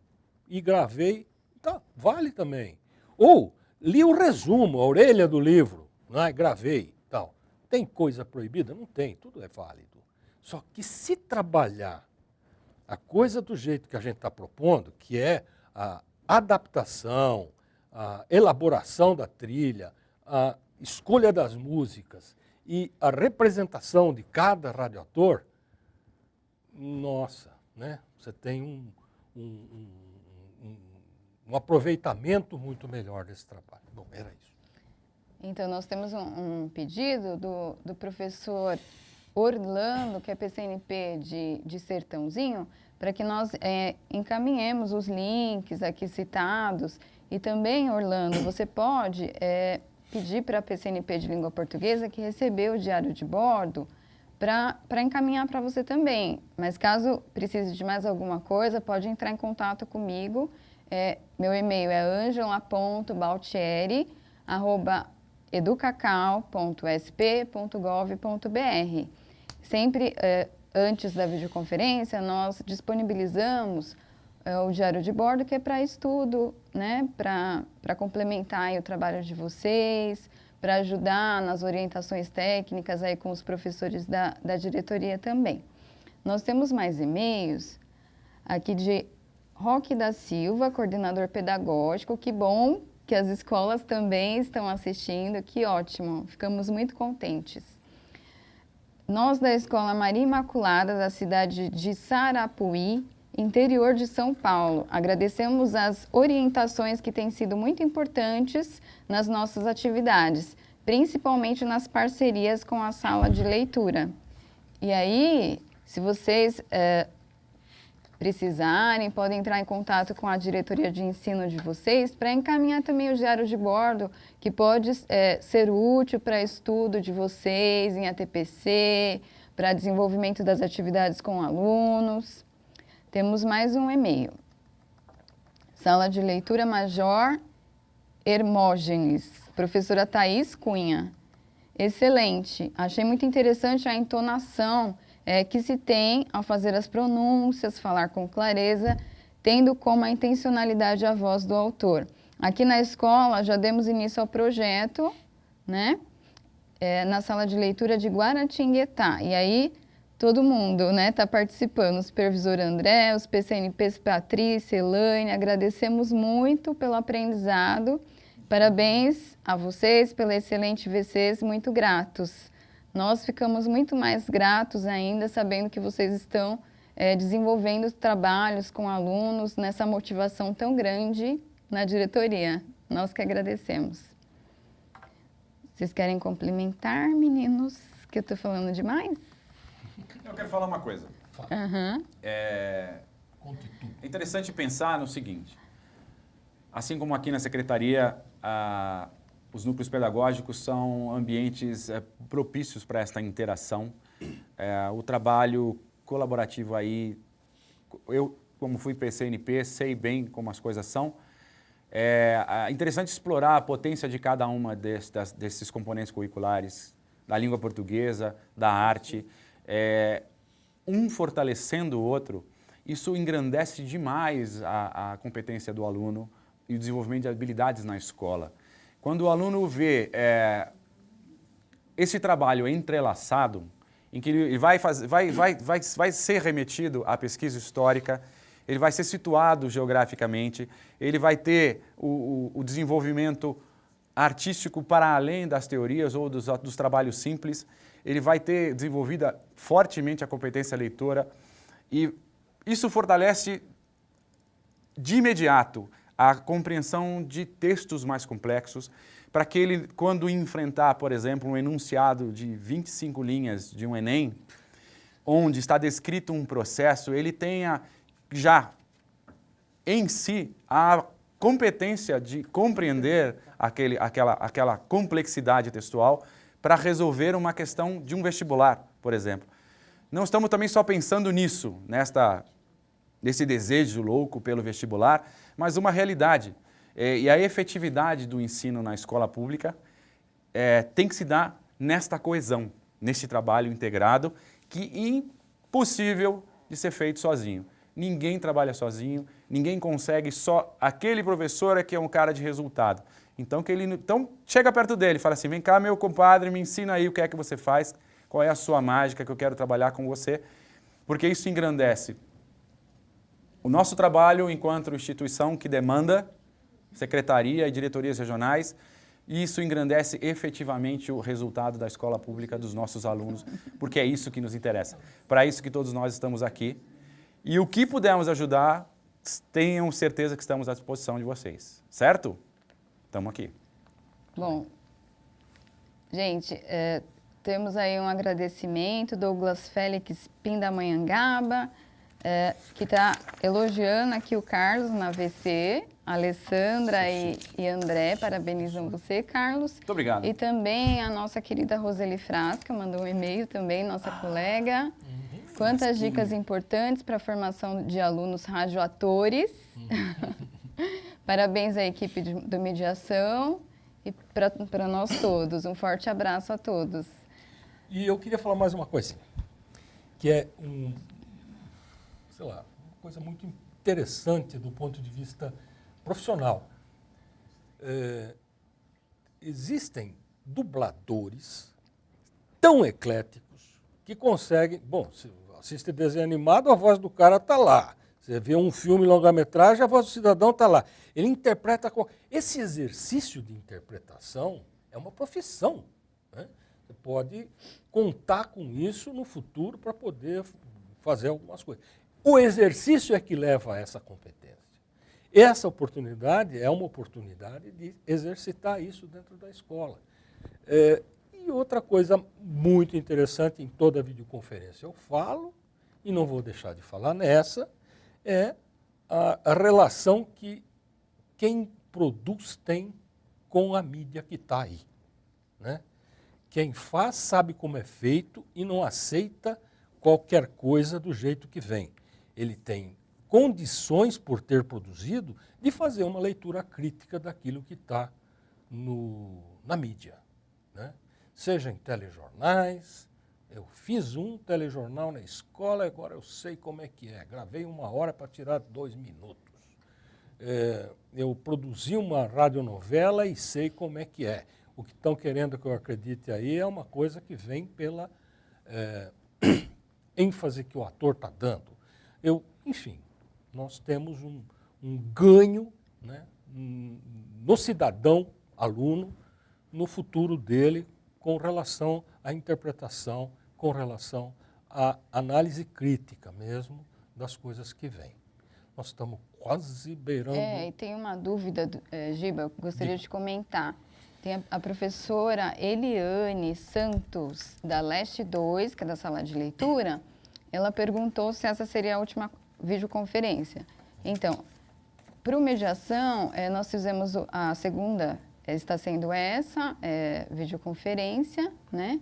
e gravei, tá, vale também. Ou li o resumo, a orelha do livro, né, gravei, tal. Tem coisa proibida? Não tem, tudo é válido. Só que se trabalhar a coisa do jeito que a gente está propondo, que é a adaptação, a elaboração da trilha, a escolha das músicas e a representação de cada radioator, nossa, né? Você tem um aproveitamento muito melhor desse trabalho. Bom, era isso. Então, nós temos um pedido do professor Orlando, que é PCNP de Sertãozinho, para que nós encaminhemos os links aqui citados. E também, Orlando, você pode pedir para a PCNP de Língua Portuguesa que recebeu o Diário de Bordo para encaminhar para você também. Mas caso precise de mais alguma coisa, pode entrar em contato comigo. Meu e-mail é angela.baltieri@educacau.sp.gov.br. Sempre antes da videoconferência, nós disponibilizamos o Diário de Bordo, que é para estudo, né? Para complementar aí o trabalho de vocês, para ajudar nas orientações técnicas aí com os professores da diretoria também. Nós temos mais e-mails aqui de Roque da Silva, coordenador pedagógico. Que bom que as escolas também estão assistindo, que ótimo, ficamos muito contentes. Nós da Escola Maria Imaculada, da cidade de Sarapuí, interior de São Paulo, agradecemos as orientações que têm sido muito importantes nas nossas atividades, principalmente nas parcerias com a sala de leitura. E aí, se vocês precisarem, podem entrar em contato com a diretoria de ensino de vocês para encaminhar também o diário de bordo, que pode ser útil para estudo de vocês em ATPC, para desenvolvimento das atividades com alunos. Temos mais um e-mail. Sala de Leitura Major Hermógenes, professora Thaís Cunha. Excelente, achei muito interessante a entonação que se tem ao fazer as pronúncias, falar com clareza, tendo como a intencionalidade a voz do autor. Aqui na escola já demos início ao projeto, né? Na sala de leitura de Guaratinguetá. E aí todo mundo, né, está participando, o supervisor André, os PCNPs Patrícia, Elaine, agradecemos muito pelo aprendizado. Parabéns a vocês pela excelente VCs, muito gratos. Nós ficamos muito mais gratos ainda, sabendo que vocês estão desenvolvendo trabalhos com alunos nessa motivação tão grande na diretoria. Nós que agradecemos. Vocês querem complementar, meninos, que eu estou falando demais? Eu quero falar uma coisa. É interessante pensar no seguinte. Assim como aqui na secretaria, os núcleos pedagógicos são ambientes propícios para esta interação. O trabalho colaborativo aí, eu, como fui PCNP, sei bem como as coisas são. É interessante explorar a potência de cada uma desses componentes curriculares, da língua portuguesa, da arte, um fortalecendo o outro. Isso engrandece demais a competência do aluno e o desenvolvimento de habilidades na escola. Quando o aluno vê esse trabalho entrelaçado, em que ele vai ser remetido à pesquisa histórica, ele vai ser situado geograficamente, ele vai ter o desenvolvimento artístico para além das teorias ou dos trabalhos simples, ele vai ter desenvolvida fortemente a competência leitora e isso fortalece de imediato a compreensão de textos mais complexos, para que ele, quando enfrentar, por exemplo, um enunciado de 25 linhas de um Enem, onde está descrito um processo, ele tenha já em si a competência de compreender aquela complexidade textual para resolver uma questão de um vestibular, por exemplo. Não estamos também só pensando nisso, nesse desejo louco pelo vestibular, mas uma realidade. E a efetividade do ensino na escola pública tem que se dar nesta coesão, neste trabalho integrado, que é impossível de ser feito sozinho. Ninguém trabalha sozinho, ninguém consegue só... Aquele professor é que é um cara de resultado. Então chega perto dele e fala assim, vem cá, meu compadre, me ensina aí o que é que você faz, qual é a sua mágica que eu quero trabalhar com você, porque isso engrandece o nosso trabalho enquanto instituição que demanda secretaria e diretorias regionais, e isso engrandece efetivamente o resultado da escola pública dos nossos alunos, porque é isso que nos interessa. Para isso que todos nós estamos aqui. E o que pudermos ajudar, tenham certeza que estamos à disposição de vocês. Certo? Estamos aqui. Bom, gente, temos aí um agradecimento, Douglas Félix Pindamonhangaba, que está elogiando aqui o Carlos na VC, a Alessandra e André, parabenizam você, Carlos. Muito obrigado. E também a nossa querida Roseli Frasca, mandou um e-mail também, nossa colega. Quantas dicas importantes para a formação de alunos radioatores. Parabéns à equipe do Mediação e para nós todos. Um forte abraço a todos. E eu queria falar mais uma coisa, que é uma coisa muito interessante do ponto de vista profissional. Existem dubladores tão ecléticos que conseguem... Bom, se assiste desenho animado, a voz do cara está lá. Você vê um filme longa-metragem, a voz do cidadão está lá. Ele interpreta... Esse exercício de interpretação é uma profissão, né? Você pode contar com isso no futuro para poder fazer algumas coisas. O exercício é que leva a essa competência. Essa oportunidade é uma oportunidade de exercitar isso dentro da escola. E outra coisa muito interessante em toda a videoconferência, eu falo, e não vou deixar de falar nessa, é a relação que quem produz tem com a mídia que está aí, né? Quem faz sabe como é feito e não aceita qualquer coisa do jeito que vem. Ele tem condições, por ter produzido, de fazer uma leitura crítica daquilo que está na mídia, né? Seja em telejornais. Eu fiz um telejornal na escola, agora eu sei como é que é. Gravei 1 hora para tirar 2 minutos. Eu produzi uma radionovela e sei como é que é. O que estão querendo que eu acredite aí é uma coisa que vem pela ênfase que o ator está dando. Enfim, nós temos um ganho, né, no cidadão, aluno, no futuro dele, com relação à interpretação, com relação à análise crítica mesmo das coisas que vêm. Nós estamos quase beirando... E tem uma dúvida, Giba, eu gostaria de comentar. Tem a professora Eliane Santos, da Leste 2, que é da sala de leitura, ela perguntou se essa seria a última videoconferência. Então, para o Mediação, nós fizemos a segunda, está sendo essa, videoconferência, né?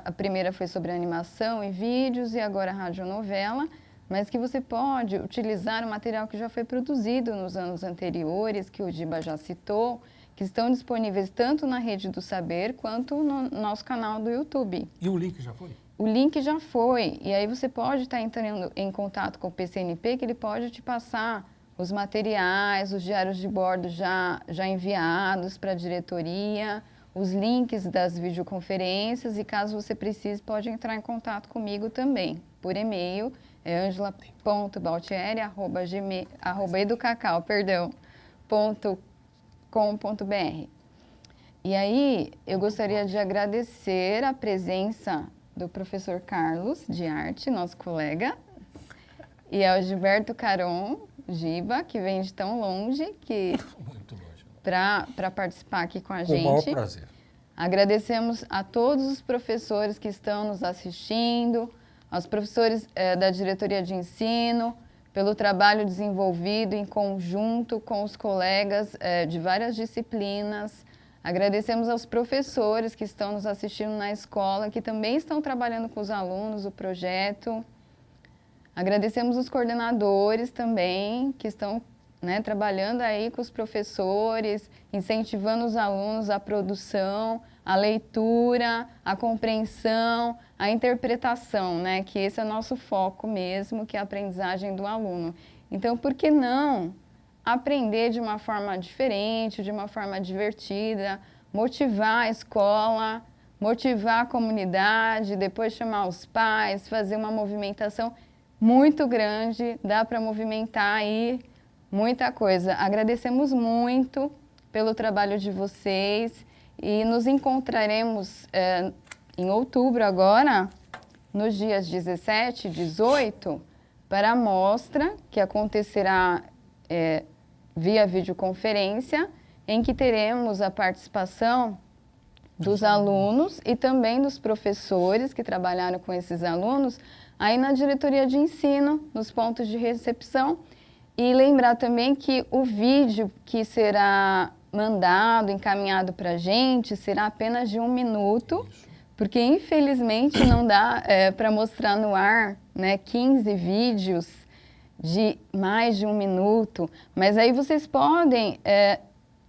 A primeira foi sobre animação e vídeos e agora a radionovela, mas que você pode utilizar o material que já foi produzido nos anos anteriores, que o Giba já citou, que estão disponíveis tanto na Rede do Saber quanto no nosso canal do YouTube. E o link já foi? O link já foi, e aí você pode estar entrando em contato com o PCNP, que ele pode te passar os materiais, os diários de bordo já enviados para a diretoria, os links das videoconferências, e caso você precise, pode entrar em contato comigo também, por e-mail, angela.baltieri@educacau.com.br. E aí, eu gostaria de agradecer a presença do professor Carlos de Arte, nosso colega, e ao Gilberto Caron, Giba, que vem de tão longe, Muito longe. Para participar aqui com a gente. Com o maior prazer. Agradecemos a todos os professores que estão nos assistindo, aos professores da diretoria de ensino, pelo trabalho desenvolvido em conjunto com os colegas de várias disciplinas. Agradecemos aos professores que estão nos assistindo na escola, que também estão trabalhando com os alunos o projeto. Agradecemos os coordenadores também, que estão, né, trabalhando aí com os professores, incentivando os alunos à produção, à leitura, à compreensão, à interpretação, né, que esse é o nosso foco mesmo, que é a aprendizagem do aluno. Então, por que não aprender de uma forma diferente, de uma forma divertida, motivar a escola, motivar a comunidade, depois chamar os pais, fazer uma movimentação muito grande, dá para movimentar aí muita coisa. Agradecemos muito pelo trabalho de vocês e nos encontraremos em outubro agora, nos dias 17 e 18, para a mostra que acontecerá via videoconferência, em que teremos a participação dos alunos e também dos professores que trabalharam com esses alunos, aí na diretoria de ensino, nos pontos de recepção. E lembrar também que o vídeo que será mandado, encaminhado para a gente, será apenas de 1 minuto, porque infelizmente não dá para mostrar no ar, né, 15 vídeos de mais de 1 minuto, mas aí vocês podem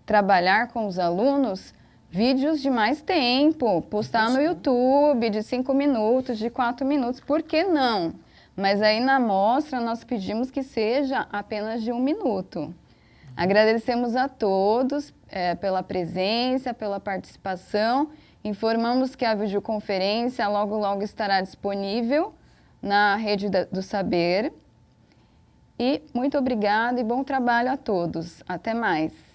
trabalhar com os alunos vídeos de mais tempo, postar no YouTube de 5 minutos, de 4 minutos, por que não? Mas aí na mostra nós pedimos que seja apenas de 1 minuto. Agradecemos a todos pela presença, pela participação. Informamos que a videoconferência logo, logo estará disponível na Rede do Saber. E muito obrigada e bom trabalho a todos. Até mais.